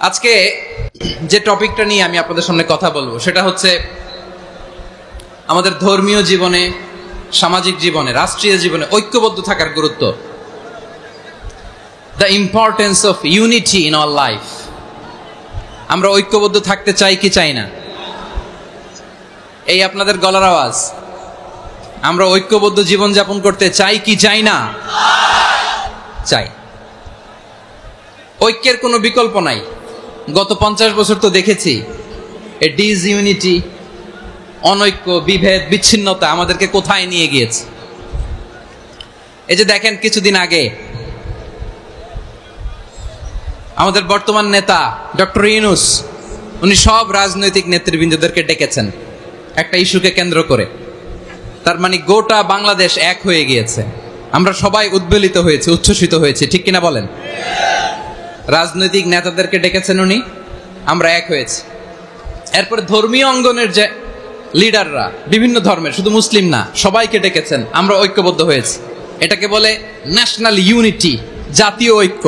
আজকে যে টপিকটা নিয়ে আমি আপনাদের সামনে কথা বলবো সেটা হচ্ছে আমাদের ধর্মীয় জীবনে, সামাজিক জীবনে, রাষ্ট্রীয় জীবনে ঐক্যবদ্ধ থাকার গুরুত্ব। The importance of unity in our life. আমরা ঐক্যবদ্ধ থাকতে চাই কি চাই না? এই আপনাদের গলার আওয়াজ। আমরা ঐক্যবদ্ধ জীবন যাপন করতে চাই কি চাই না? চাই। ঐক্যের কোনো বিকল্প নাই। গত 50 বছর তো দেখেছি এ ডিসইউনিটি, অনৈক্য, বিভেদ, বিচ্ছিন্নতা আমাদেরকে কোথায় নিয়ে গিয়েছে। এই যে দেখেন, কিছুদিন আগে আমাদের বর্তমান নেতা ডক্টর ইউনূস, উনি সব রাজনৈতিক নেতৃবৃন্দদেরকে ডেকেছেন একটা ইস্যুকে কেন্দ্র করে। তার মানে গোটা বাংলাদেশ এক হয়ে গিয়েছে। আমরা সবাই উদ্বেলিত হয়েছে, উচ্ছ্বসিত হয়েছে, ঠিক কিনা বলেন? রাজনৈতিক নেতাদেরকে ডেকেছেন উনি, আমরা এক হয়েছি। এরপরে ধর্মীয় অঙ্গনের যে লিডাররা, বিভিন্ন ধর্মের, শুধু মুসলিম না, সবাইকে ডেকেছেন, আমরা ঐক্যবদ্ধ হয়েছি। এটাকে বলে ন্যাশনাল ইউনিটি, জাতীয় ঐক্য।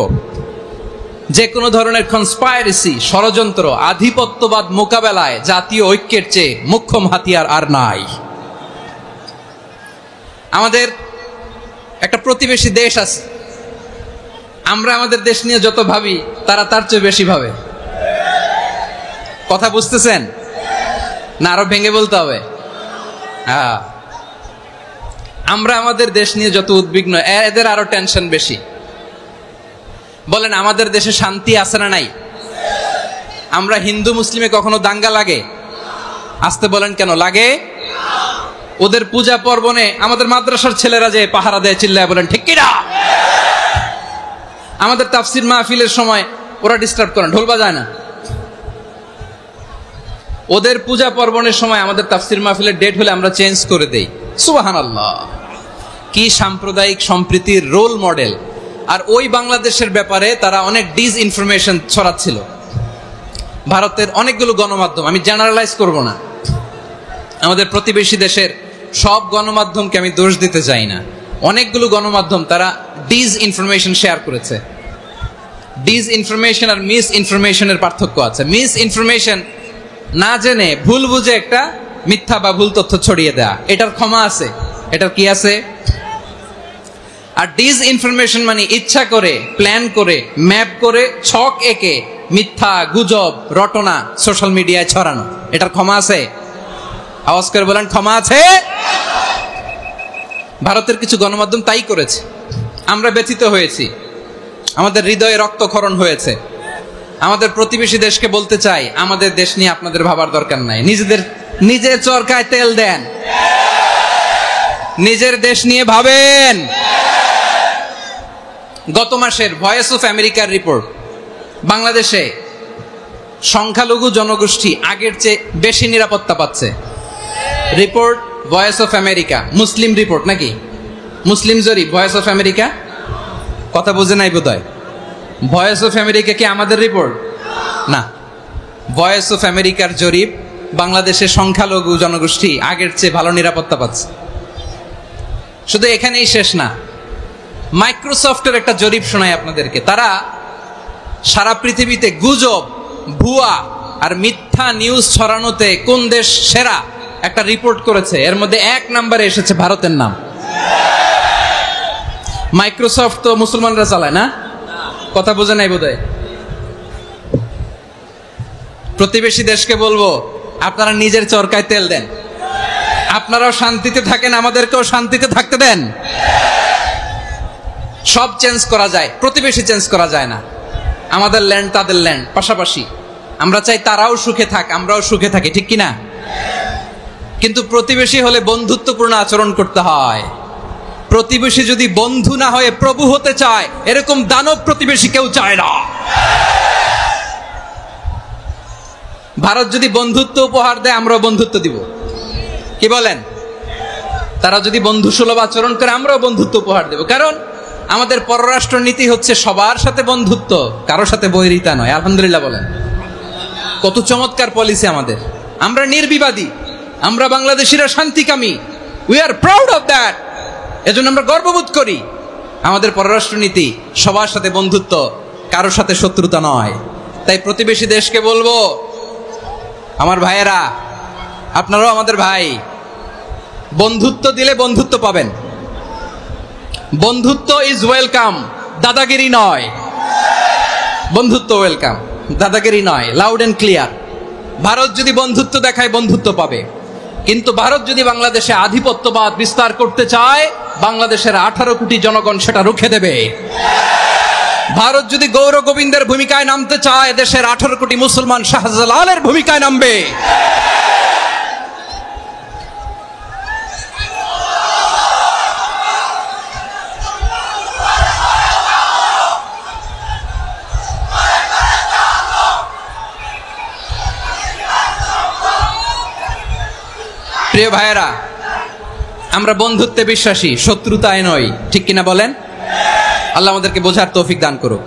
যে কোনো ধরনের কনস্পাইরেসি, ষড়যন্ত্র, আধিপত্যবাদ মোকাবেলায় জাতীয় ঐক্যের চেয়ে মোক্ষম হাতিয়ার আর নাই। আমাদের একটা প্রতিবেশী দেশ আছে, আমরা আমাদের দেশ নিয়ে যত ভাবি তারা তার চেয়ে বেশি ভাবে। কথা বুঝতেছেন না? আরো ভেঙে বলতে হবে। হ্যাঁ, আমরা আমাদের দেশ নিয়ে যত উদ্বিগ্ন, এদের আরো টেনশন বেশি। বলেন, আমাদের দেশে শান্তি আছে না নাই? আমরা হিন্দু মুসলিমে কখনো দাঙ্গা লাগে? আসতে বলেন, কেন লাগে? ওদের পূজা পার্বণে আমাদের মাদ্রাসার ছেলেরা যে পাহারা দেয়, চিল্লায় বলেন ঠিক কিনা? আমাদের তাফসির মাহফিলের সময় ওরা ডিস্টার্ব করে, ঢোল বাজায় না। ওদের পূজা পার্বণের সময় আমাদের তাফসির মাহফিলের ডেট হলে আমরা চেঞ্জ করে দেই। সুবহানাল্লাহ! কি সাম্প্রদায়িক সম্প্রীতির রোল মডেল। আর ওই বাংলাদেশের ব্যাপারে তারা অনেক ডিসইনফরমেশন ছড়াচ্ছিল। ভারতের অনেকগুলো গণমাধ্যম, আমি জেনারেলাইজ করব না, আমাদের প্রতিবেশী দেশের সব গণমাধ্যমকে আমি দোষ দিতে চাই না, অনেকগুলো গণমাধ্যম তারা ডিসইনফরমেশন শেয়ার করেছে। ডিসইনফরমেশন আর মিস ইনফরমেশনের পার্থক্য আছে। মিস ইনফরমেশন না জেনে ভুল বুঝে একটা মিথ্যা বা ভুল তথ্য ছড়িয়ে দেয়া, এটার ক্ষমা আছে, এটার কি আছে? আর ডিসইনফরমেশন মানে ইচ্ছা করে, প্ল্যান করে, ম্যাপ করে, ছক এঁকে মিথ্যা, গুজব, রটনা সোশ্যাল মিডিয়ায় ছড়ানো, এটার ক্ষমা আছে? আওয়াজ করে বলেন, ক্ষমা আছে? ভারতের কিছু গণমাধ্যম তাই করেছে। আমরা ব্যথিত হয়েছি, আমাদের হৃদয়ে রক্তক্ষরণ হয়েছে। আমাদের প্রতিবেশী দেশকে বলতে চাই, আমাদের দেশ নিয়ে আপনাদের ভাবার দরকার নাই। নিজের চরকায় তেল দেন, নিজের দেশ নিয়ে ভাবেন। গত মাসের ভয়েস অফ আমেরিকার রিপোর্ট, বাংলাদেশে সংখ্যালঘু জনগোষ্ঠী আগের চেয়ে বেশি নিরাপত্তা পাচ্ছে। Report voice of America, Muslim report নাকি? মুসলিম জরিপ, ভয়েস অফ আমেরিকা। কথা বুঝে নাই বোধহয়। ভয়েস অফ আমেরিকা কি আমাদের রিপোর্ট? না, ভয়েস অফ আমেরিকার জরিপ, বাংলাদেশের সংখ্যালঘু জনগোষ্ঠী আগের চেয়ে ভালো নিরাপত্তা পাচ্ছে। শুধু এখানেই শেষ না, মাইক্রোসফটের একটা জরিপ শোনায় আপনাদেরকে। তারা সারা পৃথিবীতে গুজব, ভুয়া আর মিথ্যা নিউজ ছড়ানোতে কোন দেশ সেরা একটা রিপোর্ট করেছে। এর মধ্যে 1 নম্বরে এসেছে ভারতের নাম। মাইক্রোসফট তো মুসলমানরা চালায় না? কথা বোঝে নাই বোধহয়। প্রতিবেশী দেশকে বলবো, আপনারা নিজের চরকায় তেল দেন, আপনারাও শান্তিতে থাকেন, আমাদেরকেও শান্তিতে থাকতে দেন। সব চেঞ্জ করা যায়, প্রতিবেশী চেঞ্জ করা যায় না। আমাদের ল্যান্ড তাদের ল্যান্ড, পাশাপাশি। আমরা চাই তারাও সুখে থাক, আমরাও সুখে থাকি, ঠিক কিনা? কিন্তু প্রতিবেশী হলে বন্ধুত্বপূর্ণ আচরণ করতে হয়। প্রতিবেশী যদি বন্ধু না হয়ে প্রভু হতে চায়, এরকম দানব প্রতিবেশী কেউ চায় না। ভারত যদি বন্ধুত্ব উপহার দেয়, আমরাও বন্ধুত্ব দিব। কি বলেন? তারা যদি বন্ধু সুলভ আচরণ করে, আমরাও বন্ধুত্ব উপহার দেব। কারণ আমাদের পররাষ্ট্র নীতি হচ্ছে সবার সাথে বন্ধুত্ব, কারোর সাথে বৈরিতা নয়। আলহামদুলিল্লাহ বলেন, কত চমৎকার পলিসি আমাদের। আমরা নির্বিবাদী, আমরা বাংলাদেশিরা শান্তিকামী। We are proud of that. এজন্য আমরা গর্ববোধ করি। আমাদের পররাষ্ট্র নীতি সবার সাথে বন্ধুত্ব, কারোর সাথে শত্রুতা নয়। তাই প্রতিবেশী দেশকে বলবো, আমার ভাইয়েরা, আপনারাও আমাদের ভাই, বন্ধুত্ব দিলে বন্ধুত্ব পাবেন। বন্ধুত্ব ইজ ওয়েলকাম, দাদাগিরি নয়। বন্ধুত্ব ওয়েলকাম, দাদাগিরি নয়, লাউড এন্ড ক্লিয়ার। ভারত যদি বন্ধুত্ব দেখায় বন্ধুত্ব পাবে, কিন্তু ভারত যদি বাংলাদেশে আধিপত্যবাদ বিস্তার করতে চায়, বাংলাদেশের 18 কোটি জনগণ সেটা রুখে দেবে। ভারত যদি গৌর গোবিন্দের ভূমিকায় নামতে চায়, দেশের 18 কোটি মুসলমান শাহজালালের ভূমিকায় নামবে। প্রিয় ভাইয়েরা, আমরা বন্ধুত্বে বিশ্বাসী, শত্রুতায় নয়, ঠিক কিনা বলেন? আল্লাহ আমাদেরকে বোঝার তৌফিক দান করুক।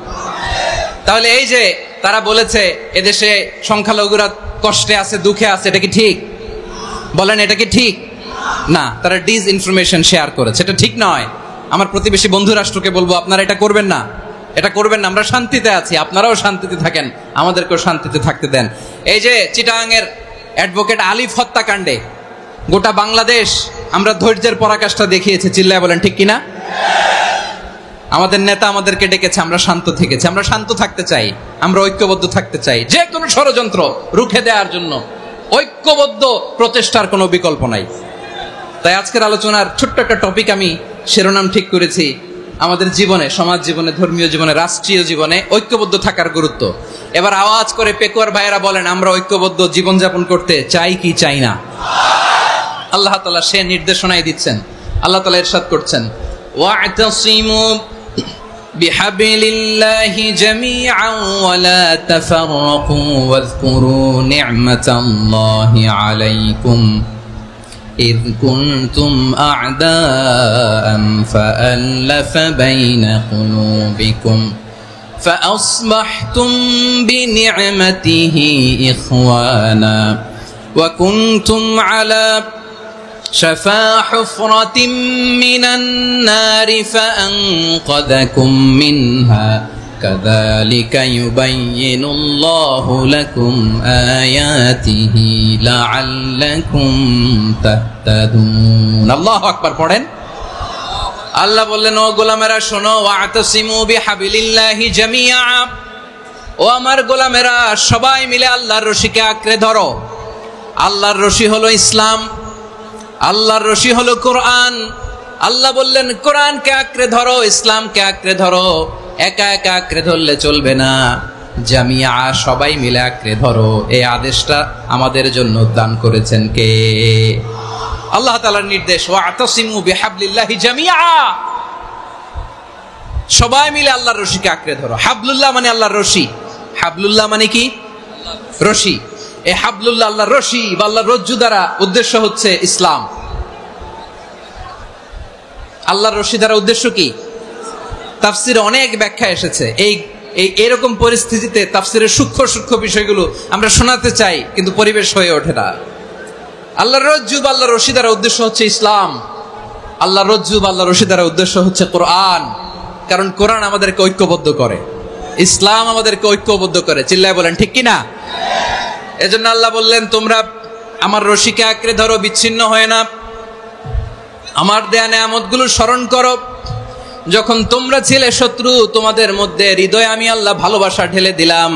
তাহলে এই যে তারা বলেছে এদেশে সংখ্যালঘুরা কষ্টে আছে, দুঃখে আছে, এটা কি ঠিক? বলেন, এটা কি ঠিক? না, তারা ডিস ইনফরমেশন শেয়ার করেছে, এটা ঠিক নয়। আমার প্রতিবেশী বন্ধু রাষ্ট্রকে বলবো, আপনারা এটা করবেন না, এটা করবেন না। আমরা শান্তিতে আছি, আপনারাও শান্তিতে থাকেন, আমাদেরকেও শান্তিতে থাকতে দেন। এই যে চিটাগাংয়ের অ্যাডভোকেট আলিফ হত্যাকাণ্ডে গোটা বাংলাদেশ আমরা ধৈর্যের পরাকাষ্ঠা দেখিয়েছে, চিল্লায় বলেন ঠিক কিনা? আমাদের নেতা আমাদেরকে ডেকেছে, আমরা শান্ত থেকেছি। আমরা শান্ত থাকতে চাই, আমরা ঐক্যবদ্ধ থাকতে চাই। যে কোনো ষড়যন্ত্র রুখে দেওয়ার জন্য ঐক্যবদ্ধ প্রচেষ্টার কোনো বিকল্প নাই। তাই আজকের আলোচনার ছোট্ট একটা টপিক আমি শিরোনাম ঠিক করেছি, আমাদের জীবনে, সমাজ জীবনে, ধর্মীয় জীবনে, রাষ্ট্রীয় জীবনে ঐক্যবদ্ধ থাকার গুরুত্ব। এবার আওয়াজ করে পেকুয়ার ভাইয়েরা বলেন, আমরা ঐক্যবদ্ধ জীবনযাপন করতে চাই কি চাই না? আল্লাহ তাআলা সে নির্দেশনাই দিচ্ছেন। আল্লাহ তাআলা ইরশাদ করছেন, ওয়া'তাসিমু বিহাবিলিল্লাহি জামিআন ওয়া লা তাফাররাকু ওয়াযকুরু নি'মাতাল্লাহি আলাইকুম إذ كنتم أعداء فألف بين قلوبكم فأصبحتم بنعمته إخوانا وكنتم على شفا حفرة من النار فأنقذكم منها كذلك يبين الله لكم آياته لعلكم تهتدون الله أكبر পড়েন। আল্লাহ বললেন, ও গোলামেরা শোনো, ওয়া'তাসিমু বিহাবিলিল্লাহি জামিআ, ও আমার গোলামেরা সবাই মিলে আল্লাহর রশিকে আঁকড়ে ধরো। আল্লাহর রশি হলো ইসলাম, আল্লাহর রশি হলো কোরআন। আল্লাহ বললেন, কোরআনকে আঁকড়ে ধরো, ইসলামকে আঁকড়ে ধরো। একা একা আঁকড়ে ধরলে চলবে না, জামিয়া, সবাই মিলে আঁকড়ে ধরো। এই আদেশটা আমাদের জন্য দান করেছেন কে? আল্লাহ তাআলার নির্দেশ, ওয়া'তাসিমু বিহাবলিল্লাহি জামিআ, সবাই মিলে আল্লাহর রশিকে আঁকড়ে ধরো। হাবলুল্লাহ মানে আল্লাহর রশি। হাবলুল্লাহ মানে কি? রশি। এই হাবলুল্লাহ, আল্লাহর রশি বা আল্লাহর রজ্জু দ্বারা উদ্দেশ্য হচ্ছে ইসলাম। আল্লাহর রশি দ্বারা উদ্দেশ্য কি? তাফসিরে অনেক ব্যাখ্যা এসেছে। এরকম পরিস্থিতিতে তাফসিরের সূক্ষ্ম সূক্ষ্ম বিষয়গুলো আমরা শোনাতে চাই, কিন্তু পরিবেশ হয়ে ওঠে না। আল্লাহর রজ্জু বা আল্লাহর রশি দ্বারা উদ্দেশ্য হচ্ছে ইসলাম। আল্লাহর রজ্জু বা আল্লাহর রশি দ্বারা উদ্দেশ্য হচ্ছে কোরআন, কারণ কোরআন আমাদেরকে ঐক্যবদ্ধ করে, ইসলাম আমাদেরকে ঐক্যবদ্ধ করে। চিল্লায় বলেন ঠিক কিনা? এজন্য আল্লাহ বললেন, তোমরা আমার রশিকে আঁকড়ে ধরো, বিচ্ছিন্ন হয় না। আমার দেয়া নেয়ামতগুলো স্মরণ করো। যখন তোমরা ছিলে শত্রু, তোমাদের মধ্যে হৃদয়ে আমি আল্লাহ ভালোবাসা ঢেলে দিলাম,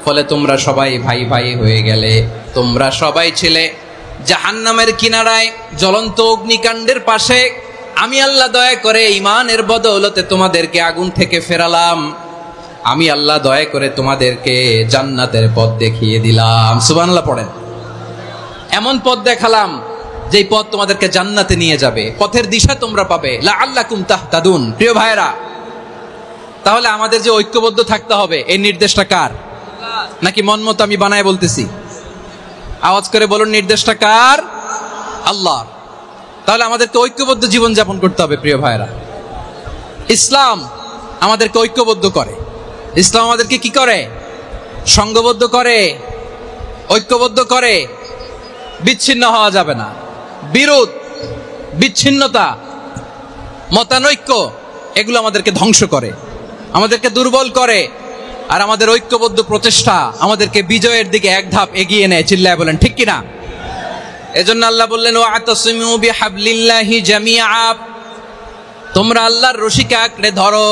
ফলে তোমরা সবাই ভাই ভাই হয়ে গেলে। তোমরা সবাই ছিলে জাহান্নামের কিনারায়, জ্বলন্ত অগ্নিকাণ্ডের পাশে। আমি আল্লাহ দয়া করে ঈমানের বদৌলতে তোমাদেরকে আগুন থেকে ফেরালাম। আমি আল্লাহ দয়া করে তোমাদেরকে জান্নাতের পথ দেখিয়ে দিলাম। সুবহানাল্লাহ পড়েন। এমন পথ দেখালাম যেই পথ তোমাদেরকে জান্নাতে নিয়ে যাবে, পথের দিশা তোমরা পাবে। লাআল্লাকুম তাহতাদুন। প্রিয় ভাইরা, তাহলে আমাদের যে ঐক্যবদ্ধ থাকতে হবে, এই নির্দেশটা কার? নাকি মন মতো আমি বানায় বলতেছি? আওয়াজ করে বলুন, নির্দেশটা কার? আল্লাহ। তাহলে আমাদেরকে ঐক্যবদ্ধ জীবন যাপন করতে হবে। প্রিয় ভাইরা, ইসলাম আমাদেরকে ঐক্যবদ্ধ করে। ইসলাম আমাদেরকে কি করে? সংঘবদ্ধ করে, ঐক্যবদ্ধ করে। বিচ্ছিন্ন হওয়া যাবে না। বিরোধ, বিচ্ছিন্নতা, মতানৈক্য, এগুলো আমাদেরকে ধ্বংস করে, আমাদেরকে দুর্বল করে। আর আমাদের ঐক্যবদ্ধ প্রচেষ্টা আমাদেরকে বিজয়ের দিকে এক ধাপ এগিয়ে নেয়। চিল্লায় বলেন ঠিক কিনা? এজন্য আল্লাহ বললেন ওয়াতাসিমু বিহাবলিল্লাহি জামিআ, তোমরা আল্লাহর রশিকে আঁকড়ে ধরো,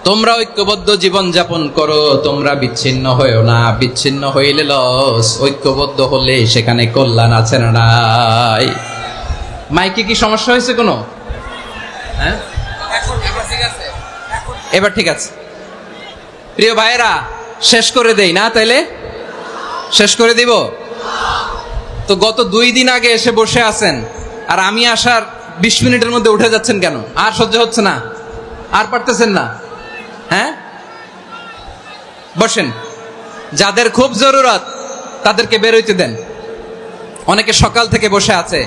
তোমরা ঐক্যবদ্ধ জীবন যাপন করো, তোমরা বিচ্ছিন্ন হয়েও না। বিচ্ছিন্ন হইলে লস, ঐক্যবদ্ধ হলে সেখানে কল্যাণ আছে না নাই? মাইকে কি সমস্যা হয়েছে কোনো? হ্যাঁ, এবার ঠিক আছে। প্রিয় ভাইয়েরা, শেষ করে দেই না? তাইলে শেষ করে দিব তো? গত 2 দিন আগে এসে বসে আছেন, আর আমি আসার 20 মিনিটের মধ্যে উঠে যাচ্ছেন কেন? আর সহ্য হচ্ছে না? আর পারতেছেন না? হ্যাঁ, বসেন। যাদের খুব জরুরত তাদেরকে বের হইতে দেন। অনেকে সকাল থেকে বসে আছে,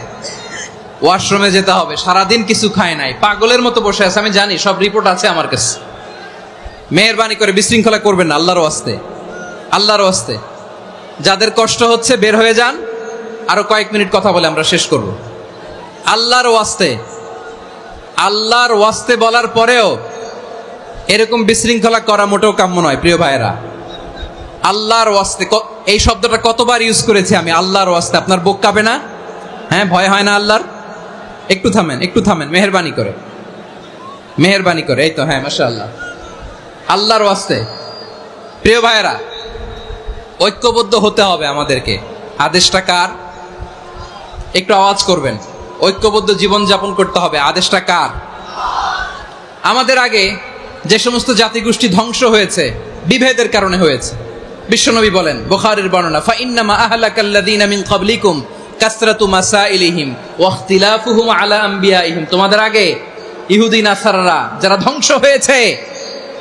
ওয়াশরুমে যেতে হবে, সারাদিন কিছু খায় নাই, পাগলের মতো বসে আছে। আমি জানি, সব রিপোর্ট আছে আমার কাছে। মেহেরবানি করে বিশৃঙ্খলা করবেন না, আল্লাহর ওয়াস্তে, আল্লাহর ওয়াস্তে। যাদের কষ্ট হচ্ছে বের হয়ে যান। আরো কয়েক মিনিট কথা বলে আমরা শেষ করব। আল্লাহর ওয়াস্তে, আল্লাহর ওয়াস্তে বলার পরেও এরকম বিশৃঙ্খলা করা মোটেও কাম্য নয়। প্রিয় ভাইয়েরা, আল্লাহর ওয়াস্তে, এই শব্দটা কতবার ইউজ করেছি আমি, আল্লাহর ওয়াস্তে। আপনার বুক কাঁপে না? হ্যাঁ, ভয় হয় না আল্লাহর? একটু থামেন, একটু থামেন, মেহেরবানি করে, মেহেরবানি করে। এই তো, হ্যাঁ, মাশাআল্লাহ। আল্লাহর ওয়াস্তে প্রিয় ভাইয়েরা, ঐক্যবদ্ধ হতে হবে আমাদেরকে। আদেশটা কার? একটু আওয়াজ করবেন। ঐক্যবদ্ধ জীবন যাপন করতে হবে, আদেশটা কার? আমাদের আগে যে সমস্ত জাতিগোষ্ঠী ধ্বংস হয়েছে বিভেদের কারণে হয়েছে। বিশ্বনবী বলেন, বুখারীর বর্ণনা, ফাইন্নামা আহলাকাল্লাযীনা মিন ক্বাবলিকুম কাসরাতু মাসাইলিহিম ওয়া ইখতিলাফুহুম আলা আম্বিয়াইহিম। তোমাদের আগে ইহুদি নাসারারা যারা ধ্বংস হয়েছে,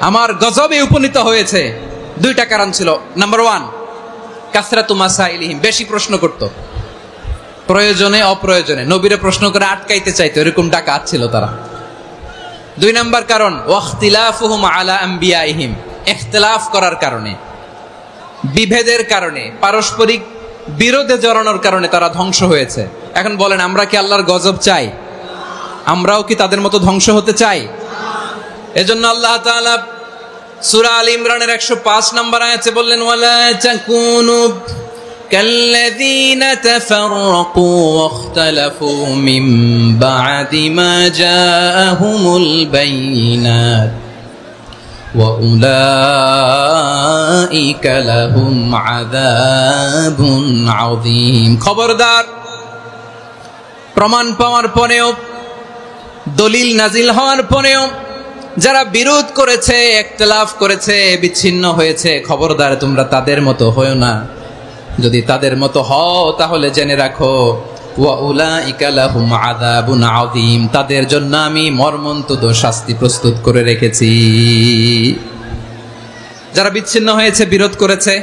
আমার গজবে উপনীত হয়েছে, 2টা কারণ ছিল। নাম্বার 1, কাসরাতু মাসাইলিহিম, বেশি প্রশ্ন করত, প্রয়োজনে অপ্রয়োজনে নবীরে প্রশ্ন করে আটকাইতে চাইতো, এরকম ডাকাত ছিল তারা। 2 নাম্বার কারণ, ওয়াখতিলাফুহুম আলা আম্বিয়াইহিম, ইখতিলাফ করার কারণে, বিভেদের কারণে, পারস্পরিক বিরোধে জড়ানোর কারণে তারা ধ্বংস হয়েছে। এখন বলেন, আমরা কি আল্লাহর গজব চাই? আমরাও কি তাদের মতো ধ্বংস হতে চাই? এজন্য আল্লাহ তাআলা সূরা আল ইমরানের 105 নম্বর আয়াতে বললেন, ওয়ালা তাকুনু কাল্লাযীনা তাফাররাকু ওয়াখতালাফু মিন বা'দি মা জাআহুমুল বাইয়িনাত ওয়া উলাইকা লাহুম আযাবুন আযীম। খবরদার, প্রমাণ পাওয়ার পরেও, দলিল নাজিল হওয়ার পরেও যারা বিরোধ করেছে, ইখতিলাফ করেছে, বিচ্ছিন্ন হয়েছে, খবরদার তোমরা তাদের মতো হয়ো না। যদি তাদের মতো হও তাহলে জেনে রাখো, ওয়া উলাইকা লাহুম আযাবুন আযীম, তাদের জন্য আমি মর্মন্তুদ শাস্তি প্রস্তুত করে রেখেছি। যারা বিচ্ছিন্ন হয়েছে, বিরোধ করেছে,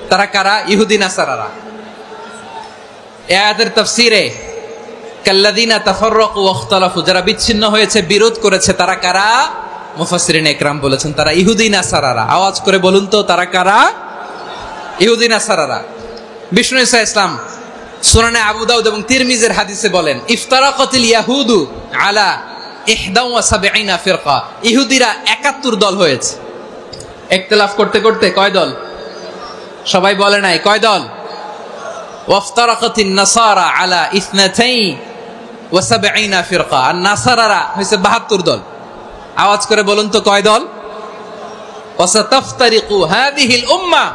তারা কারা? ইহুদি নাসারারা। এই আয়াতের তাফসীরে কাল্লাযীনা তাফাররাকু ওয়াখতালাফু, যারা বিচ্ছিন্ন হয়েছে, বিরোধ করেছে, তারা কারা? মুফাসসিরিন ইকরাম বলেছেন তারা ইহুদি নাসারারা। আওয়াজ করে বলুন তো, তারা কারা? ইহুদি নাসারারা। বিষ্ণু ঈসা ইসলাম সুনানে আবু দাউদ এবং তিরমিজির হাদিসে বলেন, ইফতারাকাতিল ইয়াহুদু আলা 71 ফিরকা, ইহুদিরা 71 দল হয়েছে। ইখতিলাফ করতে করতে কয় দল? সবাই বলে নাই, কয় দল? ওয়াফতারাকাতিন নাসারা আলা 72 ফিরকা, আর নাসারারা হয়েছে 72 দল। আওয়াজ করে বলুন তো, কয় দল? ওয়াসাতাফতারিকু হাযিহিল উম্মাহ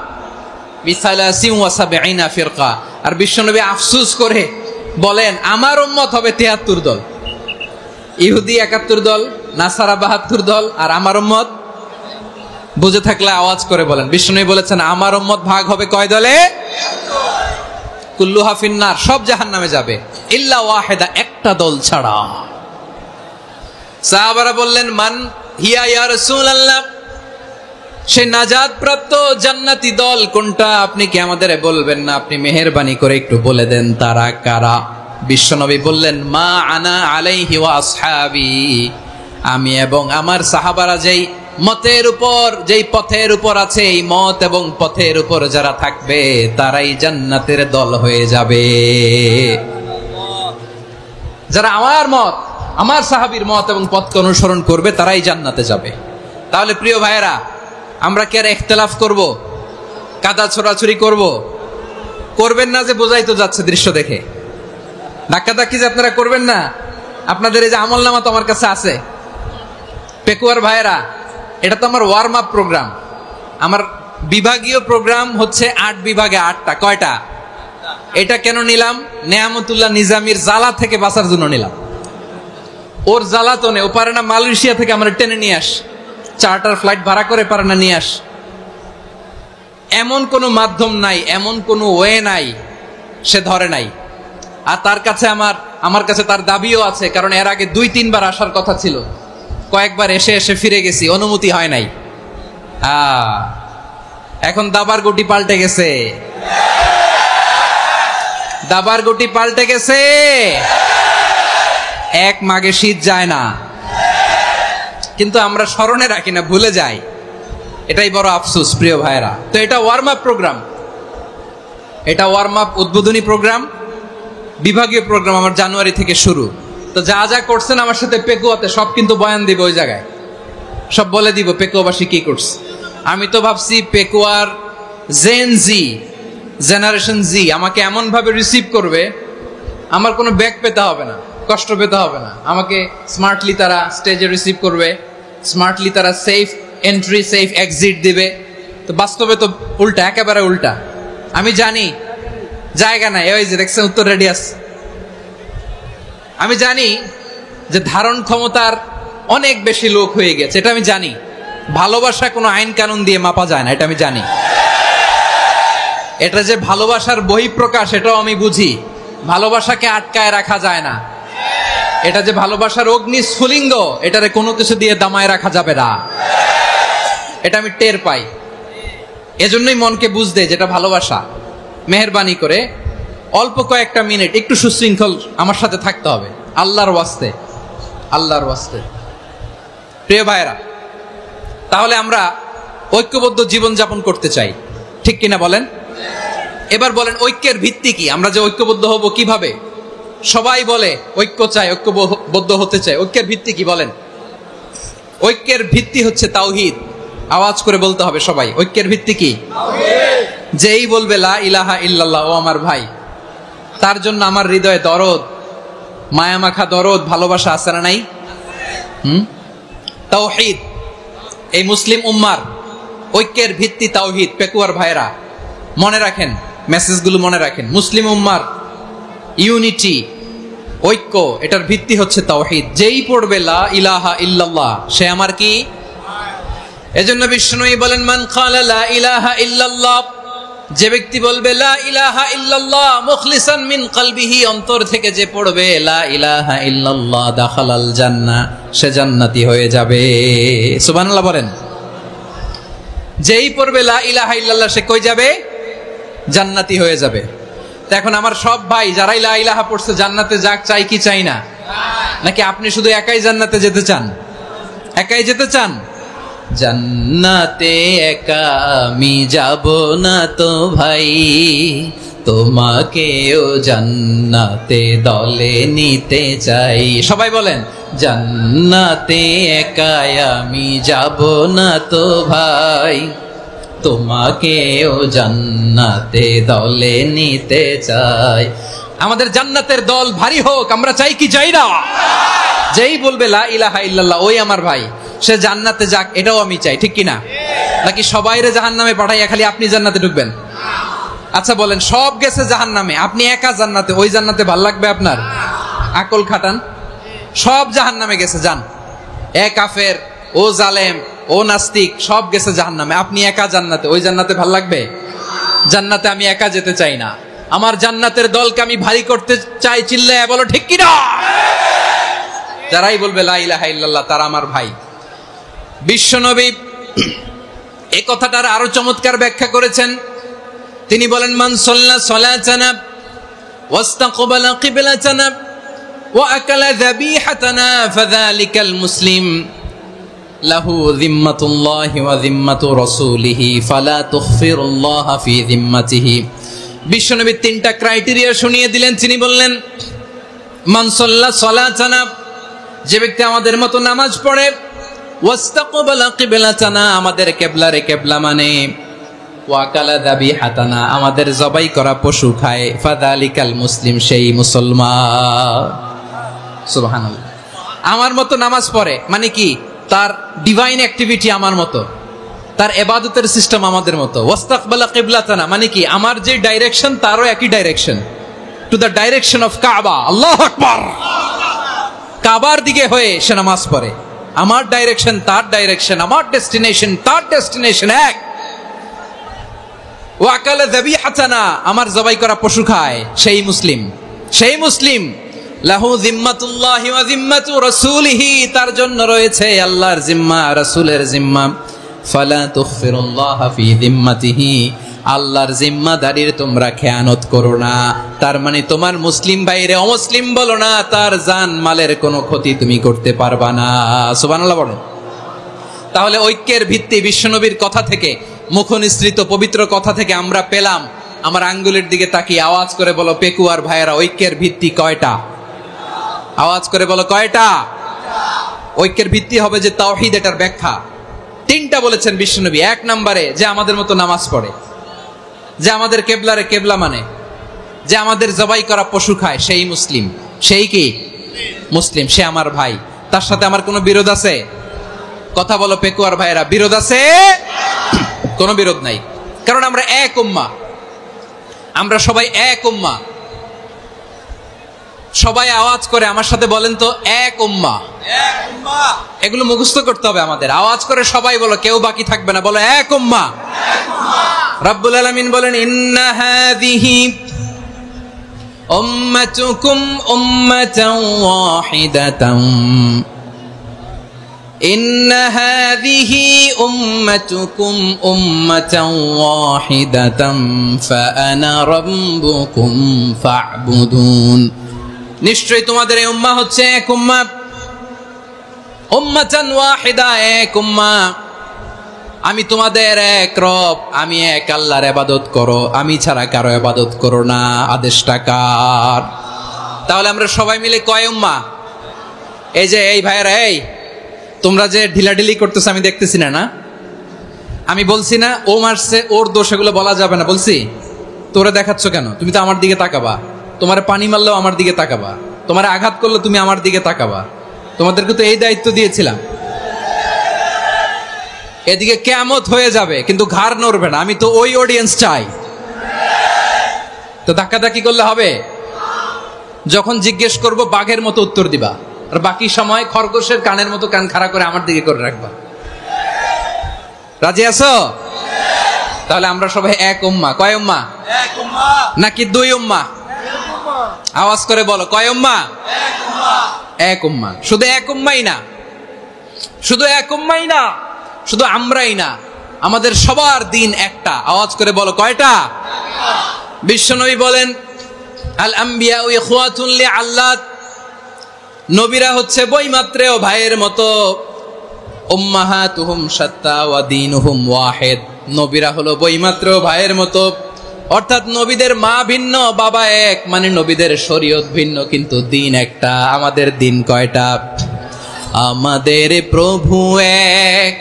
বি73 ফিরকা। আর বিশ্বনবী আফসোস করে বলেন, আমার উম্মত হবে 73 দল। ইহুদি 71 দল, নাসারা 72 দল, আর আমার উম্মত, বুঝে থাকলে আওয়াজ করে বলেন। বিশ্বনবী বলেছেন, আমার উম্মত ভাগ হবে কয় দলে? কুল্লুহা ফিন্নার, সব জাহান্নামে যাবে, ইল্লা ওয়াহিদা, একটা দল ছাড়া। সাহাবারা বললেন, মান হিয়া ইয়া রাসূলুল্লাহ, সেই নাজাত প্রাপ্ত জান্নাতি দল কোনটা? আপনি কি আমাদের বলবেন না? আপনি মেহেরবানি করে একটু বলে দেন তারা কারা। বিশ্বনবী বললেন, মা আনা আলাইহি ওয়া আসহাবি, আমি এবং আমার সাহাবারা যেই মতের উপর, যেই পথের উপর আছে, এই মত এবং পথের উপর যারা থাকবে তারাই জান্নাতের দল হয়ে যাবে। যারা আমার মত, আমার সাহাবীর মত এবং পথকে অনুসরণ করবে তারাই জান্নাতে যাবে। তাহলে প্রিয় ভাইয়েরা, আমরা কি আর ইখতিলাফ করব, কাদা ছোড়াছুরি করব? করবেন না যে বোঝাই তো যাচ্ছে দৃশ্য দেখে। ধাক্কাধাক্কি যে আপনারা করবেন না, আপনাদের এই যে আমলনামা তো আমার কাছে আছে। পেকুয়ার ভাইয়েরা, এটা তো আমার ওয়ার্ম আপ প্রোগ্রাম। আমার বিভাগীয় প্রোগ্রাম হচ্ছে 8 বিভাগে 8টা। কয়টা? এটা কেন নিলাম? নেয়ামতুল্লাহ নিজামীর জ্বালা থেকে বাঁচার জন্য নিলাম। ওর জ্বালাতনে ও পারে না মালয়েশিয়া থেকে আমার টেনে নিয়ে আস, চার্টার ফ্লাইট ভাড়া করে পারে না নিয়ে আস। এমন কোনো মাধ্যম নাই, এমন কোনো ওয়ে নাই সে ধরে নাই। আর তার কাছে আমার কাছে তার দাবিও আছে, কারণ এর আগে 2-3 বার আসার কথা ছিল, কয়েকবার এসে এসে ফিরে গেছি, অনুমতি হয় নাই। এখন দাবার গুটি পাল্টে গেছে, দাবার গুটি পাল্টে গেছে। এক মাঘে শীত যায় না, কিন্তু আমরা স্মরণে রাখি না, ভুলে যাই। এটাই বড় আফসোস প্রিয় ভাইরা। তো এটা ওয়ার্ম আপ প্রোগ্রাম, এটা ওয়ার্ম আপ উদ্বোধনী প্রোগ্রাম, বিভাগীয় প্রোগ্রাম আমার জানুয়ারি থেকে শুরু। তো যা যা করছেন আমার সাথে পেকুয়াতে সব কিন্তু বয়ান দিব, ওই জায়গায় সব বলে দিব পেকুয়াবাসী কি করছে। আমি তো ভাবছি পেকুয়ার জেনারেশন জি আমাকে এমন ভাবে রিসিভ করবে, আমার কোনো ব্যাক পেতে হবে না, কষ্ট পেতে হবে না। আমাকে স্মার্টলি তারা স্টেজে রিসিভ করবে, স্মার্টলি তারা সেফ এন্ট্রি সেফ এক্সিট দিবে। তো বাস্তবে তো উল্টা, একেবারে উল্টা। আমি জানি জায়গা নাই, ওই যে দেখছেন উত্তর রেডি আছে। আমি জানি যে ধারণ ক্ষমতার অনেক বেশি লোক হয়ে গেছে, এটা আমি জানি। ভালোবাসা কোনো আইন কানুন দিয়ে মাপা যায় না, এটা আমি জানি। এটা যে ভালোবাসার বহিঃপ্রকাশ এটাও আমি বুঝি। ভালোবাসাকে আটকায় রাখা যায় না। এটা যে ভালোবাসার অগ্নি স্ফুলিঙ্গ, এটারে কোনো কিছু দিয়ে দামায় রাখা যাবে না, এটা আমি টের পাই। এজন্যই মনকে বুঝতে যেটা ভালোবাসা। মেহেরবানি করে অল্প কয়েকটা মিনিট একটু সুশৃঙ্খল আমার সাথে থাকতে হবে, আল্লাহর ওয়াস্তে, আল্লাহর ওয়াস্তে। প্রিয় ভাইরা, তাহলে আমরা ঐক্যবদ্ধ জীবন যাপন করতে চাই, ঠিক কিনা বলেন? এবার বলেন ঐক্যের ভিত্তি কি? আমরা যে ঐক্যবদ্ধ হব কিভাবে? সবাই বলে ঐক্য চাই, ঐক্যবদ্ধ হতে চাই। ঐক্যের ভিত্তি কি বলেন? ঐক্যের ভিত্তি হচ্ছে তাওহীদ। আওয়াজ করে বলতে হবে সবাই, ঐক্যের ভিত্তি কি? যেই বলবে লা ইলাহা ইল্লাল্লাহ, ও আমার ভাই, তার জন্য আমার হৃদয়ে দরদ, মায়ামাখা দরদ, ভালোবাসা আছে না নাই? তাওহীদ। এই মুসলিম উম্মার ঐক্যের ভিত্তি তাওহীদ। পেকুয়ার ভাইরা মনে রাখেন, মেসেজগুলো মনে রাখেন। মুসলিম উম্মার ইউনিটি, ঐক্য, এটার ভিত্তি হচ্ছে তাওহীদ। যেই পড়বে লা ইলাহা ইল্লাল্লাহ সে আমার কি? এজন্য বিষ্ণুই বলেন মান ক্বালা লা ইলাহা ইল্লাল্লাহ, যে ব্যক্তি বলবে লা ইলাহা ইল্লাল্লাহ মুখলিসান মিন কলবিহি, অন্তর থেকে যে পড়বে লা ইলাহা ইল্লাল্লাহ, দাখালাল জান্নাহ, সে জান্নাতি হয়ে যাবে। সুবহানাল্লাহ বলেন। যেই পড়বে লা ইলাহা ইল্লাল্লাহ সে কই যাবে? জান্নাতি হয়ে যাবে। তো এখন আমার সব ভাই যারাই লা ইলাহা পড়ছে জান্নাতে যাক, চাই কি চাই না? নাকি আপনি শুধু একাই জান্নাতে যেতে চান? একাই যেতে চান? জান্নাতে একা আমি যাব না তো ভাই, তোমাকেও জান্নাতে দলে নিতে চাই। সবাই বলেন জান্নাতে একা আমি যাব না তো ভাই, তোমাকেও জান্নাতে দলে নিতে চাই। আমাদের জান্নাতের দল ভারী হোক, আমরা চাই কি চাই না? যেই বলবে লা ইলাহা ইল্লাল্লাহ ওই আমার ভাই, সে জান্নাতে যাক, এটাও আমি চাই, ঠিক কিনা? নাকি সবাইরে জাহান্নামে পাঠাইয়া খালি আপনি জান্নাতে ঢুকবেন? আচ্ছা বলেন, সব গেছে জাহান্নামে, আপনি একা জান্নাতে, ওই জান্নাতে ভাল লাগবে আপনার? আকল খাটান। সব জাহান্নামে গেছে, যান। এ কাফের, ও জালেম, ও নাস্তিক, সব গেছে জাহান্নামে, আপনি একা জান্নাতে, ওই জান্নাতে ভাল লাগবে? জান্নাতে আমি একা যেতে চাই না, আমার জান্নাতের দলকে আমি ভারী করতে চাই। চিল্লায় বলো ঠিক কিনা? যারাই বলবে লা ইলাহা ইল্লাল্লাহ তারা আমার ভাই। বিশ্বনবী এই কথাটার আরো চমৎকার ব্যাখ্যা করেছেন। তিনি বলেন মান সাল্লা সালাতানা ওয়াস্তাকবালা কিবলাতানা ওয়া আকালা যাবিহাতানা ফাযালিকাল মুসলিম লাহু যিম্মাতুল্লাহি ওয়া যিম্মাতু রাসূলিহি ফালা তুখফিরুল্লাহা ফি যিম্মাতিহি। বিশ্বনবী তিনটা ক্রাইটেরিয়া শুনিয়ে দিলেন। তিনি বললেন মান সাল্লা সালাতানা, যে ব্যক্তি আমাদের মতো নামাজ পড়ে, ওয়াস্তাকবালা কিবলাতানা, আমাদের কিবলারে কিবলা মানে, ওয়াকালা যাবিহাতানা, আমাদের জবাই করা পশু খায়, ফাযালিকাল মুসলিম, সেই মুসলমান। সুবহানাল্লাহ। আমার মতো নামাজ পড়ে মানে কি, তার ডিভাইন অ্যাক্টিভিটি আমার মতো, তার ইবাদতের সিস্টেম আমাদের মতো। ওয়াস্তাকবালা কিবলাতানা মানে কি, আমার যে ডাইরেকশন তারও একই direction, to the direction of কাবা। আল্লাহু আকবার। কাবার দিকে হয়ে সে নামাজ পড়ে। আমার ডাইরেকশন তার ডাইরেকশন, আমার ডেস্টিনেশন তার ডেস্টিনেশন এক। ওয়াকালা যাবিহাতানা, আমার জবাই করা পশু খায়, সেই মুসলিম, সেই মুসলিম। লাহু জিম্মাতুল্লাহি ওয়া জিম্মাতু রাসূলিহি, তার জন্য রয়েছে আল্লাহর জিম্মা, রাসূলের জিম্মা। ফালা তুখফিরুল্লাহা ফি জিম্মাতিহি, আল্লাহর জিম্মাদারির তোমরা খেয়ানত করো না। তার মানে তোমার মুসলিম ভাইরে অমুসলিম বলো না, তার জান মালের কোনো ক্ষতি তুমি করতে পারবা না। সুবহানাল্লাহ বলেন। তাহলে ঐক্যের ভিত্তি বিশ্বনবীর কথা থেকে, মুখনিসৃত পবিত্র কথা থেকে আমরা পেলাম। আমার আঙ্গুলের দিকে তাকিয়ে আওয়াজ করে বলো পেকুয়ার ভাইয়েরা, ঐক্যের ভিত্তি কয়টা? আওয়াজ করে বলো কয়টা? ঐক্যের ভিত্তি হবে যে তাওহীদ, এটার ব্যাখ্যা। তিনটা বলেছেন বিশ্বনবী। এক নম্বরে, যে আমাদের মতো নামাজ পড়ে, যে আমাদের কেবলারে কেবলা মানে, যে আমাদের জবাই করা পশু খায়, সেই মুসলিম। সেই কি মুসলিম, সে আমার ভাই। তার সাথে আমার কোনো বিরোধ আছে? কথা বলো পেকুয়ার ভাইয়েরা, বিরোধ আছে? কোনো বিরোধ নাই, কারণ আমরা এক উম্মাহ, আমরা সবাই এক উম্মাহ। সবাই আওয়াজ করে আমার সাথে বলেন তো, এক উম্মাহ। এগুলো মুখস্থ করতে হবে আমাদের। আওয়াজ করে সবাই বলো, কেউ বাকি থাকবে না, বলো এক উম্মাহ। রব্বুল আলামিন বলেন, ইন্না হাযিহি উম্মাতুকুম উম্মাতান ওয়াহিদাতান, ইন্না হাযিহি উম্মাতুকুম উম্মাতান ওয়াহিদাতান ফাআনা রাব্বুকুম ফা'বুদুন। নিশ্চয়ই তোমাদের এই উম্মাহ হচ্ছে এক উম্মাহ, উম্মাতান ওয়াহিদা, এক উম্মাহ। আমি তোমাদের এক রব, আমি এক আল্লাহর ইবাদত করো, আমি ছাড়া কারো ইবাদত করো না। আদেশটা কার? তাহলে আমরা সবাই মিলে কয় উম্মাহ? এই যে এই ভাইয়েরা, এই তোমরা যে ঢিলাঢিলি করতেছ আমি দেখতেছি না, না আমি বলছি না ও মারছে, ওর দোষ, এগুলো বলা যাবে না। বলছি তোরে দেখাচ্ছ কেন? তুমি তো আমার দিকে তাকাবা। তোমার পানি মারলেও আমার দিকে তাকাবা, তোমার আঘাত করলে তুমি আমার দিকে তাকাবা। তোমাদেরকে তো এই দায়িত্ব দিয়েছিলাম। এদিকে কিয়ামত হয়ে যাবে কিন্তু ঘাড় নড়বে না, আমি তো ওই অডিয়েন্স চাই। তো ধাক্কাধাক্কি করলে হবে? যখন জিজ্ঞেস করব বাঘের মতো উত্তর দিবা, আর বাকি সময় খরগোশের কানের মতো কান খাড়া করে আমার দিকে করে রাখবা। রাজি আছো? তাহলে আমরা সবাই এক উম্মাহ। কয় উম্মাহ? এক উম্মাহ। নাকি দুই উম্মাহ? আওয়াজ করে বলো, কয় উম্মাহ? এক উম্মাহ। এক উম্মাহ। শুধু এক উম্মাহই না, শুধু এক উম্মাহই না, শুধু আমরাই না, আমাদের সবার দিন একটা। আওয়াজ করে বলো কয়টা? বিশ্বনবী বলেন, আল আম্বিয়া ইখওয়াতুন লিআল্লাত, নবীরা হচ্ছে বৈমাত্রেয় ভাইয়ের মতো। উম্মাহাতুহুম শাত্তা ওয়া দীনুহুম ওয়াহিদ, নবীরা হলো বৈমাত্রেয় ভাইয়ের মতো। অর্থাৎ নবীদের মা ভিন্ন, বাবা এক, মানে নবীদের শরীয়ত ভিন্ন, কিন্তু দিন একটা। আমাদের দিন কয়টা? আমাদের প্রভু এক,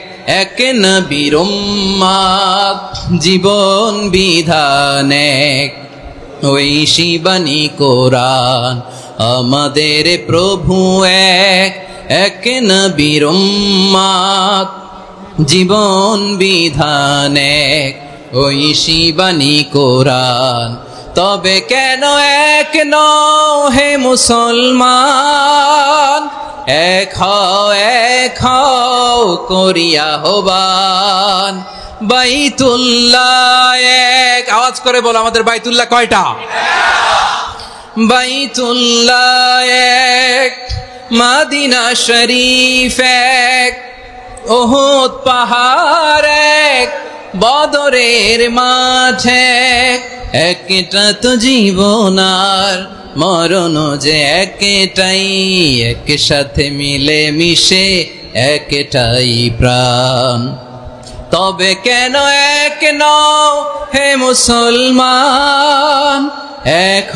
এক নবীর উম্মাত, জীবন বিধান এক, ওই শিবানী কোরআন। আমাদের প্রভু এক, এক নবীর উম্মাত, জীবন বিধান এক, ওই শিবানী কোরআন। তবে কেন এক নও হে মুসলমান, এক হও করিয়া হবান। বাইতুল্লাহ এক, আওয়াজ করে বলো আমাদের বাইতুল্লাহ কয়টা? বাইতুল্লাহ এক, মদিনা শরীফ এক, উহুদ পাহাড় এক, বদরের মাঠ এক। একটা তো জীবন আর মরণ যে একটাই, একসাথে মিলে মিশে একটাই প্রাণ। তবে কেন এক নও হে মুসলমান, এক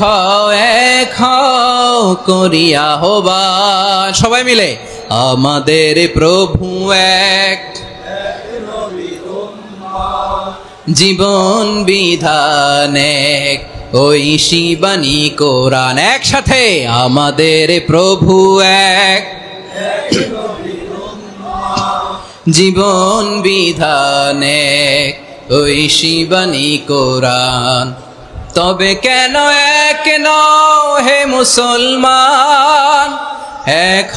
হও করিয়া হবান। সবাই মিলে আমাদের প্রভু এক, জীবন বিধান এক, ঐশী বাণী কোরআন। একসাথে আমাদের প্রভু এক, জীবন বিধান এক, ঐশী বাণী কোরআন। তবে কেন এক নও হে মুসলমান, এক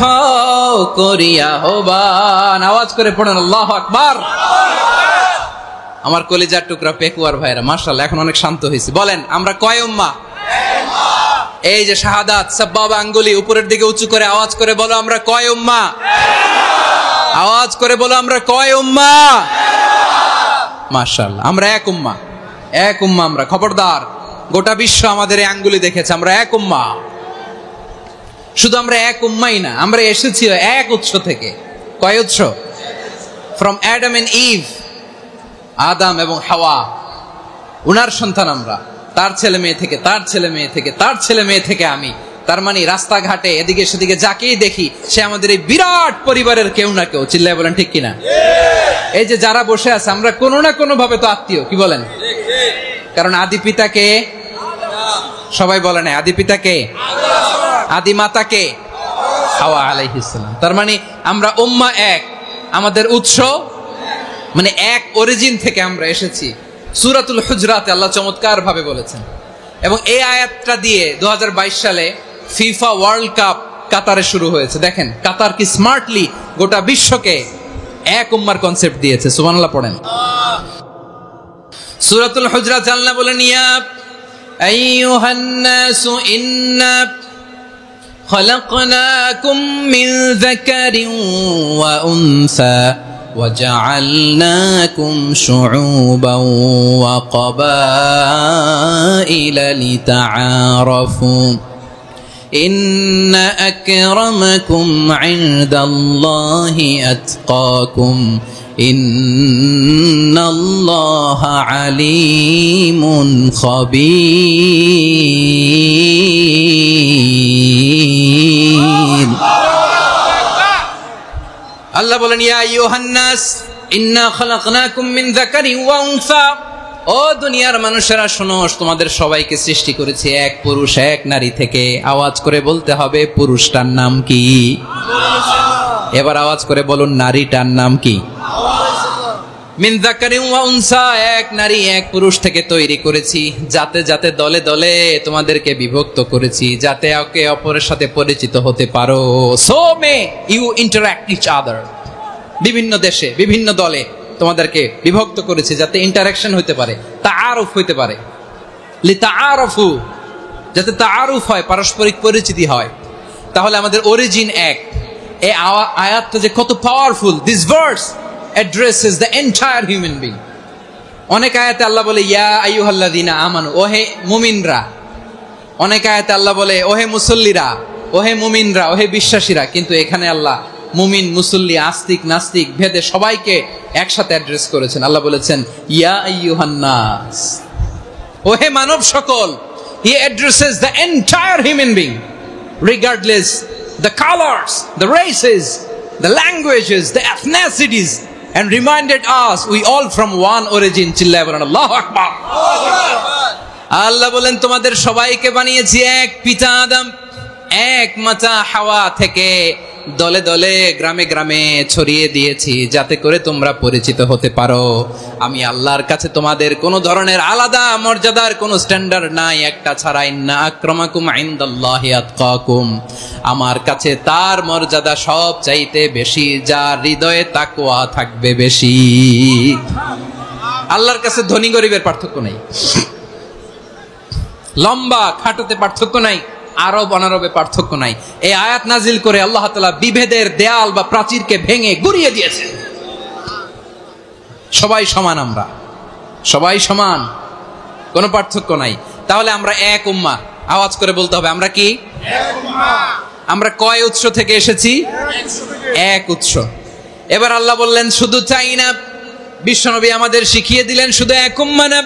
হও করিয়া আহ্বান। আওয়াজ করে পড়েন আল্লাহু আকবার। আমার কলিজার টুকরা পেকুয়ার ভাইরা মাশাআল্লাহ এখন অনেক শান্ত হয়েছে। বলেন আমরা কয় উম্মাহ? এই যে শাহাদাত সাব্বাবা আঙ্গুলি উপরের দিকে উঁচু করে আওয়াজ করে বলো আমরা কয় উম্মাহ? আওয়াজ করে বলো আমরা কয় উম্মাহ? মাশাআল্লাহ আমরা এক উম্মাহ, এক উম্মাহ আমরা। খবরদার, গোটা বিশ্ব আমাদের এই আঙ্গুলি দেখেছে, আমরা এক উম্মাহ। শুধু আমরা এক উম্মাই না, আমরা এসেছি এক উৎস থেকে। কয় উৎস? ফ্রম অ্যাডাম এন্ড ইভ, আদম এবং হাওয়া, উনার সন্তান আমরা। তার ছেলে মেয়ে থেকে, তার ছেলে মেয়ে থেকে, তার ছেলে মেয়ে থেকে আমি। তার মানে রাস্তাঘাটে এদিকে সেদিকে যাকেই দেখি সে আমাদের এই বিরাট পরিবারের কেউ না কেউ। চিল্লায় বলেন ঠিক কিনা? এই যে যারা বসে আছে আমরা কোনো না কোনো ভাবে তো আত্মীয়, কি বলেন? কারণ আদি পিতাকে সবাই বলে না, আদি পিতাকে, আদি মাতাকে হাওয়া আলাইহিস সালাম। তার মানে আমরা উম্মাহ এক, আমাদের উৎস মানে এক অরিজিন থেকে আমরা এসেছি। সূরাতুল হুজরাতে আল্লাহ চমৎকার ভাবে বলেছেন। এবং এই আয়াতটা দিয়ে 2022 সালে ফিফা ওয়ার্ল্ড কাপ কাতারে শুরু হয়েছে। দেখেন কাতার কি স্মার্টলি গোটা বিশ্বকে এক উম্মার কনসেপ্ট দিয়েছে। সুবহানাল্লাহ পড়েন। সূরাতুল হুজরাত আল্লাহ বলেন, ইয়া আইয়ুহান নাসু ইন্না খলাকনাকুম মিন যাকারিন ওয়া উনসা وجعلناكم شعوبا وقبائل لتعارفوا إن أكرمكم عند الله أتقاكم إن الله عليم خبير। আল্লাহ বলেন, ইয়া আইয়ুহান নাস ইন্না খালাকনাকুম মিন যাকারিন ওয়া উনসা। ও দুনিয়ার মানুষেরা শোনো, তোমাদের সবাইকে সৃষ্টি করেছি এক পুরুষ এক নারী থেকে। আওয়াজ করে বলতে হবে পুরুষটার নাম কি? এবার আওয়াজ করে বলুন নারীটার নাম কি? মিন যাকারিন ওয়া উনসা, এক নারী এক পুরুষ থেকে তৈরি করেছি। যাতে যাতে দলে দলে তোমাদেরকে বিভক্ত করেছি, যাতে একে অপরের সাথে পরিচিত হতে পারো। So may you interact each other. বিভিন্ন দেশে বিভিন্ন দলে তোমাদেরকে বিভক্ত করেছি যাতে ইন্টারঅ্যাকশন হতে পারে, তাআরুফ হতে পারে। লিতাআরফু, যাতে তাআরুফ হয়, পারস্পরিক পরিচিতি হয়। তাহলে আমাদের অরিজিন এক। এই আয়াতটা যে কত powerful. This verse addresses the entire human being. অনেক আয়াতে আল্লাহ বলে ইয়া আইয়ুহাল্লাযীনা আমানু, ওহে মুমিনরা। অনেক আয়াতে আল্লাহ বলে ওহে মুসল্লিরা, ওহে মুমিনরা, ওহে বিশ্বাসীরা। কিন্তু এখানে আল্লাহ মুমিন মুসল্লি আস্তিক নাস্তিক ভেদে সবাইকে একসাথে অ্যাড্রেস করেছেন। আল্লাহ বলেছেন ইয়া আইয়ুহান নাস, ওহে মানব সকল। He addresses the entire human being regardless the colors, the races, the languages, the ethnicities, and reminded us we all from one origin. চিল্লায় বলেন আল্লাহু আকবার। আল্লাহ বলেন তোমাদের সবাইকে বানিয়েছি এক পিতা আদম, এক মাতা হাওয়া থেকে। দলে দলে গ্রামে গ্রামে ছড়িয়ে দিয়েছি যাতে করে তোমরা পরিচিত হতে পারো। আমি আল্লাহর কাছে তোমাদের কোনো ধরনের আলাদা মর্যাদার কোনো স্ট্যান্ডার্ড নাই একটা ছাড়া। ইন্না আক্রামাকুম ইনদাল্লাহি আতকাকুম, আমার কাছে তার মর্যাদা সব চাইতে বেশি যার হৃদয়ে তাকওয়া থাকবে বেশি। আল্লাহর কাছে ধনী গরিবের পার্থক্য নাই, লম্বা খাটোতে পার্থক্য নাই, আরব অনারবে পার্থক্য নাই। এই আয়াত নাজিল করে আল্লাহ তাআলা বিভেদের দেয়াল বা প্রাচীরকে ভেঙে গুড়িয়ে দিয়েছেন। সবাই সমান, আমরা সবাই সমান, কোনো পার্থক্য নাই। তাহলে আমরা এক উম্মাহ। আওয়াজ করে বলতে হবে আমরা কি? এক উম্মাহ। আমরা কয় উৎস থেকে এসেছি? এক উৎস। এবার আল্লাহ বললেন শুধু চাই না, বিশ্বনবী আমাদের শিখিয়ে দিলেন শুধু এক উম্মাহ না,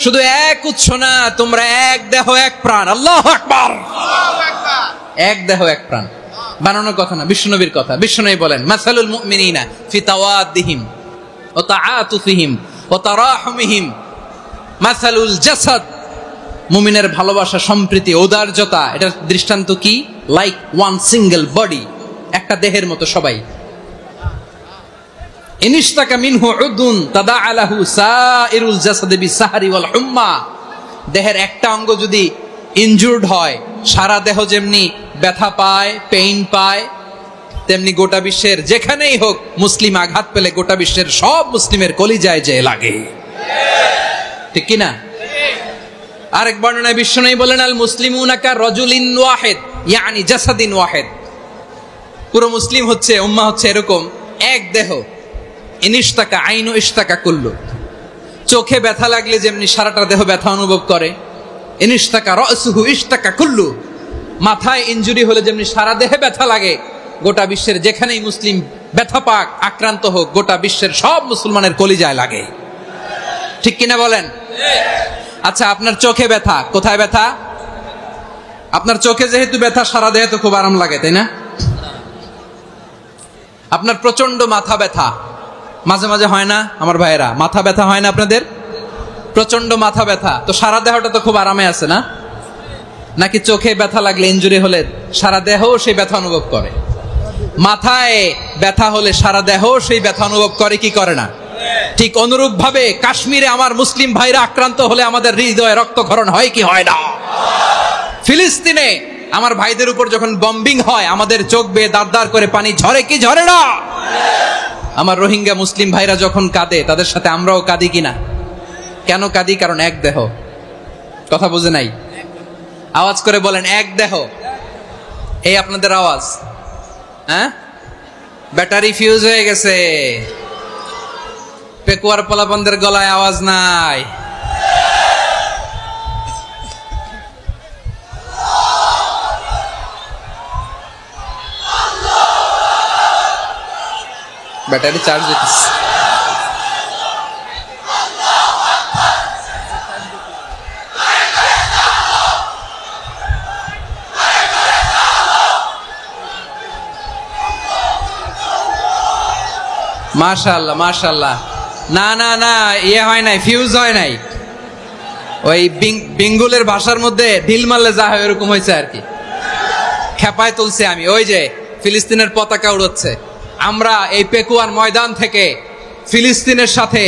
শুধু এক উৎস না, তোমরা এক দেহ এক প্রাণ। আল্লাহু আকবার। এক দেহ এক প্রাণ। বানানো কথা না, বিশ্বনবীর কথা। বিশ্বনবী বলেন মাসালুল মুমিনিনা ফি তাওয়াদ্দিহিম ওয়া তাআতুফিহিম ওয়া তারাহুমিহিম মাসালুল জাসাদ, মুমিনের ভালোবাসা, সম্প্রীতি, ঔদার্যতা, এটার দৃষ্টান্ত কি? লাইক ওয়ান সিঙ্গেল বডি, একটা দেহের মতো সবাই। ইনিশতাকা মিনহু উদুন তাদাআলাহু সাইরুল জাসাদি বিসাহরি ওয়াল হুম্মা, দেহের একটা অঙ্গ যদি ইনজুর্ড হয় সারা দেহ যেমনি ব্যথা পায়, পেইন পায়, তেমনি গোটা বিশ্বের যেখানেই হোক মুসলিম আঘাত পেলে গোটা বিশ্বের সব মুসলিমের কলিজায় যে লাগে, ঠিক কিনা? আরেক বর্ণনায় বিশ্বনবী বলেন আল মুসলিমুনা কা রাজুলিন ওয়াহিদ ইয়ানি জাসাদিন ওয়াহিদ, পুরো মুসলিম হচ্ছে, উম্মাহ হচ্ছে এরকম এক দেহ। ইনিশতাকা আইনু ইশতাকা কুল্লু, চোখে ব্যথা লাগলে যেমনি সারাটা দেহ ব্যথা অনুভব করে, ইনিশতাকা রাসুহু ইশতাকা কুল্লু, মাথায় ইনজুরি হলে যেমনি সারা দেহে ব্যথা লাগে, গোটা বিশ্বের যেখানেই মুসলিম ব্যথা পাক, আক্রান্ত হোক, গোটা বিশ্বের সব মুসলমানের কলিজায় লাগে, ঠিক কিনা বলেন? আচ্ছা, আপনার চোখে ব্যথা, কোথায় ব্যথা? আপনার চোখে যেহেতু ব্যথা, সারা দেহে তো খুব আরাম লাগে, তাই না? আপনার প্রচন্ড মাথা ব্যথা মাঝে মাঝে হয় না আমার ভাইয়েরা? মাথা ব্যথা হয় না আপনাদের? প্রচন্ড মাথা ব্যথা, তো সারা দেহটা তো খুব আরামে আছে না? নাকি চোখে ব্যথা লাগলে, ইনজুরি হলে সারা দেহ সেই ব্যথা অনুভব করে? মাথায় ব্যথা হলে সারা দেহ সেই ব্যথা অনুভব করে কি করে না? ঠিক অনুরূপ ভাবে কাশ্মীরে আমার মুসলিম ভাইরা আক্রান্ত হলে আমাদের হৃদয়ে রক্তক্ষরণ হয় কি হয় না? ফিলিস্তিনে আমার ভাইদের উপর যখন বম্বিং হয় আমাদের চোখ বেয়ে দাঁড় দাঁড় করে পানি ঝরে কি ঝরে না? আমার রোহিঙ্গা মুসলিম ভাইরা যখন কাঁদে তাদের সাথে আমরাও কাঁদি কিনা? কেন কাঁদি? কারণ এক দেহ। কথা বুঝে নাই? আওয়াজ করে বলেন এক দেহ। এই আপনাদের আওয়াজ, হ্যাঁ? ব্যাটারি ফিউজ হয়ে গেছে, পেকুয়ার পোলাপানদের গলায় আওয়াজ নাই। ব্যাটারি চার্জ দিতেছে। মাশাআল্লাহ মাশাআল্লাহ। না না না, ইয়ে হয় নাই, ফিউজ হয় নাই। ওই বেঙ্গলের ভাষার মধ্যে ঢিল মারলে যা হয় এরকম হয়েছে আর কি। খেপায় তুলছে আমি। ওই যে ফিলিস্তিনের পতাকা উড়াচ্ছে, আমরা এই পেকুয়ার ময়দান থেকে ফিলিস্তিনের সাথে,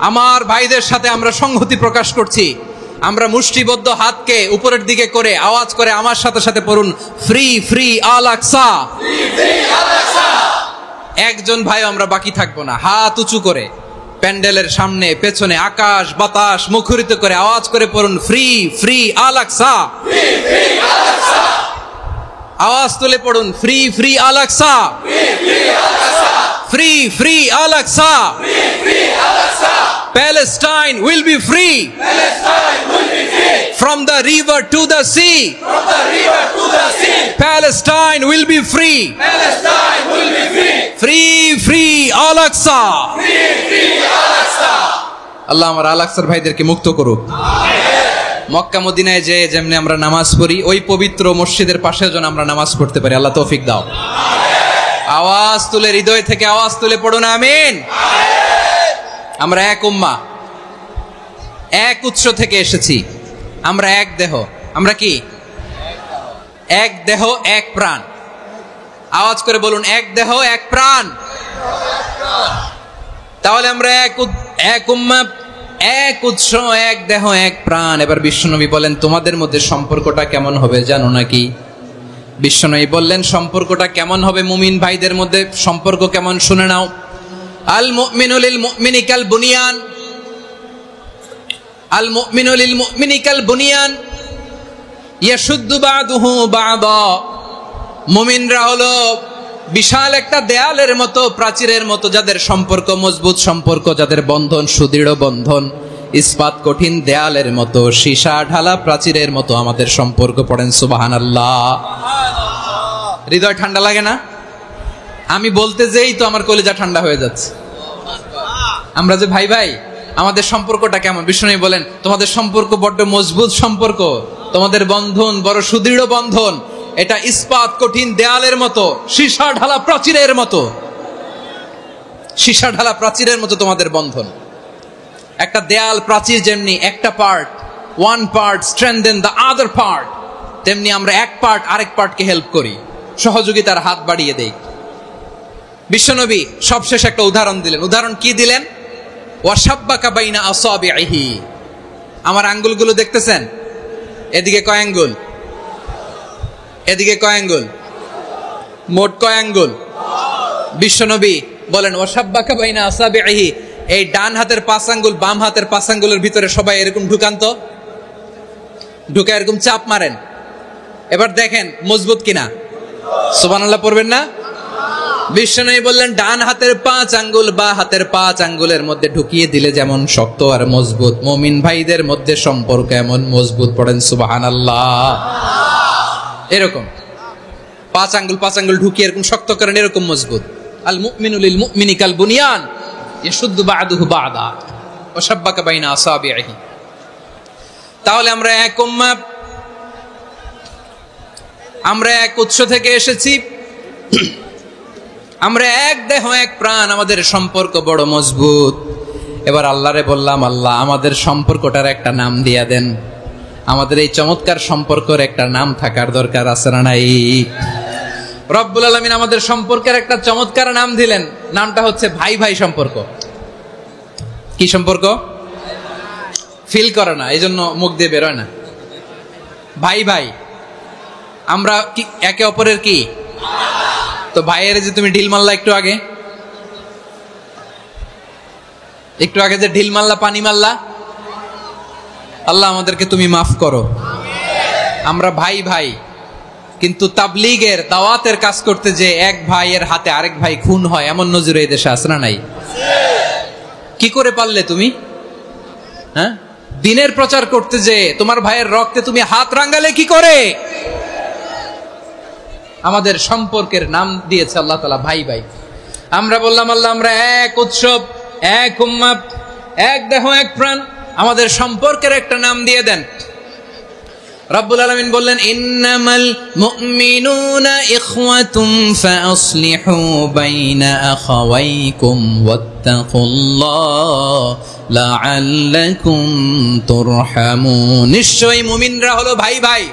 আমার ভাইদের সাথে আমরা সংহতি প্রকাশ করছি। আমরা মুষ্টিবদ্ধ হাতকে উপরের দিকে করে আওয়াজ করে আমার সাথে সাথে পড়ুন, ফ্রি ফ্রি আল আকসা। একজন ভাই আমরা বাকি থাকবো না। হাত উঁচু করে প্যান্ডেলের সামনে পেছনে আকাশ বাতাস মুখরিত করে আওয়াজ করে পড়ুন, ফ্রি ফ্রি আল আকসা। আওয়াজ তুলে পড়ুন, free free Al Aqsa, free free Al Aqsa. Palestine will be free. Palestine will be free. From the river to the sea. From the river to the sea. Palestine will be free. Palestine will be free. Free free Al-Aqsa. Free free Al-Aqsa. আল্লাহ আমার আল-আকসার ভাইদেরকে মুক্ত করুক। আমিন। মক্কা মদিনায় যে যেমনি আমরা নামাজ পড়ি, ওই পবিত্র মসজিদের পাশে যেন আমরা নামাজ পড়তে পারি। আল্লাহ তৌফিক দাও। আমিন। আওয়াজ তুলে, হৃদয় থেকে আওয়াজ তুলে পড়ুন আমিন। আমরা এক উম্মাহ, এক উৎস থেকে এসেছি, আমরা এক দেহ। আমরা কি? এক দেহ এক প্রাণ। আওয়াজ করে বলুন, এক দেহ এক প্রাণ। তাহলে আমরা এক উম্মাহ, এক উৎস, এক দেহ এক প্রাণ। এবার বিশ্বনবী বলেন, তোমাদের মধ্যে সম্পর্কটা কেমন হবে জানো নাকি? বিশ্বনবী বললেন, সম্পর্কটা কেমন হবে মুমিন ভাইদের মধ্যে? সম্পর্ক কেমন শুনে নাও। আল মুমিনু লিল মুমিনি কাল বুনিয়ান, আল মুমিনু লিল মুমিনি কাল বুনিয়ান ইয়াশুদ্দু বাদুহু বাদা। মুমিনরা হলো বিশাল একটা দেয়ালের মতো, প্রাচীরের মতো, যাদের সম্পর্ক মজবুত সম্পর্ক, যাদের বন্ধন সুদৃঢ় বন্ধন, ইস্পাত কঠিন দেয়ালের মতো, সীসা ঢালা প্রাচীরের মতো আমাদের সম্পর্ক। পড়েন সুবহানাল্লাহ। হৃদয় ঠান্ডা লাগে না? আমি বলতে যেই তো আমার কলিজা ঠান্ডা হয়ে যাচ্ছে। আমরা যে ভাই ভাই, আমাদের সম্পর্কটা কেমন? বিষ্ণু বলেন, তোমাদের সম্পর্ক বড্ড মজবুত সম্পর্ক, তোমাদের বন্ধন বড় সুদৃঢ় বন্ধন। এটা ইস্পাত কঠিন দেয়ালের মতো, সীসা ঢালা প্রাচীরের মতো, সীসা ঢালা প্রাচীরের মতো তোমাদের বন্ধন। একটা দেয়াল প্রাচীর যেমনি একটা part, one part strengthen the other part, তেমনি আমরা এক পার্ট আরেক পার্টকে হেল্প করি, সহযোগিতার হাত বাড়িয়ে দেই। বিশ্বনবী সবশেষ একটা উদাহরণ দিলেন। উদাহরণ কি দিলেন? ওয়াশাব্বাকা বাইনা আসাবিহি। আমার আঙ্গুলগুলো দেখতেছেন? এদিকে কয় আঙ্গুল, এদিকে কয় আঙ্গুল, মোট কয় আঙ্গুল? বিশ্বনবী বলেন ওয়াশাব্বাকা বাইনা আসাবিহি, এই ডান হাতের 5 আঙ্গুল বাম হাতের 5 আঙ্গুলের ভিতরে সবাই এরকম ঢুকান তো, ঢুকে এরকম চাপ মারেন। এবার দেখেন মজবুত কিনা। সুবহানাল্লাহ পড়বেন না? বিশ্বনবী বললেন ডান হাতের 5 আঙ্গুল বা হাতের 5 আঙ্গুলের মধ্যে ঢুকিয়ে দিলে যেমন শক্ত আর মজবুত, মুমিন ভাইদের মধ্যে সম্পর্ক এমন মজবুত। পড়েন সুবহানাল্লাহ। এরকম 5 আঙ্গুল ঢুকিয়ে এরকম শক্ত করেন, এরকম মজবুত। আল মুমিনু লিল মুমিনি কাল বুনিয়ান ইয়াশুদ্দু বা'দুহু বা'দা ওয়া শাব্বাকা বাইনা আসাবিহি। তাহলে আমরা এক উম্মাহ, আমরা এক উৎস থেকে এসেছি, আমরা এক দেহ এক প্রাণ, আমাদের সম্পর্ক বড় মজবুত। এবার আল্লাহরে বললাম, আল্লাহ আমাদের সম্পর্কটার একটা নাম দিয়া দেন। আমাদের এই চমৎকার সম্পর্কের একটা নাম থাকার দরকার আছে না নাই? রব্বুল আলামিন আমাদের সম্পর্কের একটা চমৎকার নাম দিলেন। নামটা হচ্ছে ভাই ভাই সম্পর্ক। কি সম্পর্ক? ফিল করে না, এই জন্য মুখ দিয়ে বেরোয় না। ভাই ভাই, আমরা কি একে অপরের কি? তো ভাইয়ের যে তুমি ঢিল মারলা একটু আগে, যে ঢিল মারলা, পানি মারলা, আল্লাহ আমাদেরকে তুমি মাফ করো। আমরা ভাই ভাই, কিন্তু তাবলীগের দাওয়াতের কাজ করতে যে এক ভাইয়ের হাতে আরেক ভাই খুন হয়, এমন নজির এই দেশে আছে না নাই? কি করে পারলে তুমি? হ্যাঁ, দিনের প্রচার করতে যে তোমার ভাইয়ের রক্তে তুমি হাত রাঙ্গালে কি করে? আমাদের সম্পর্কের নাম দিয়েছে আল্লাহ তাআলা ভাই ভাই। আমরা বললাম আল্লাহ আমরা এক উৎসব, এক উম্মাহ, এক দেহ এক প্রাণ, আমাদের সম্পর্কের একটা নাম দিয়ে দেন। রব্বুল আলামিন বললেন ইন্নামাল মুমিনুনা ইখওয়াতুম ফাসলিহু বাইনা আখাওয়াইকুম ওয়াত্তাকুল্লাহ লাআল্লাকুম তুরহামুন। নিশ্চয়ই মুমিনরা হলো ভাই ভাই,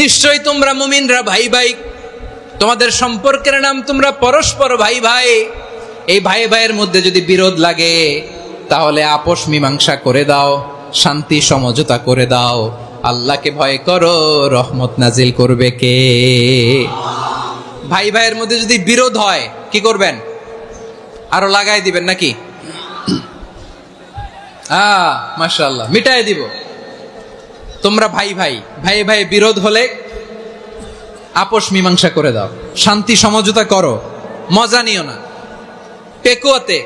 নিশ্চয়ই তোমরা মুমিনরা ভাই ভাই, তোমাদের সম্পর্কের নাম তোমরা পরস্পর ভাই ভাই। এই ভাই ভাইয়ের মধ্যে যদি বিরোধ লাগে তাহলে আপোষ মীমাংসা করে দাও, শান্তি সমঝোতা করে দাও। আল্লাহকে ভয় করো, রহমত নাজিল করবে কে? ভাই ভাইয়ের মধ্যে যদি বিরোধ হয় কি করবেন? আরো লাগাই দিবেন নাকি? মাশাআল্লাহ, মিটাই দিব। তোমরা ভাই ভাই, ভাই ভাই বিরোধ হলে আপোষ মীমাংসা করে দাও, শান্তি সমঝোতা করো, মজা নিও না। পেকুয়াতে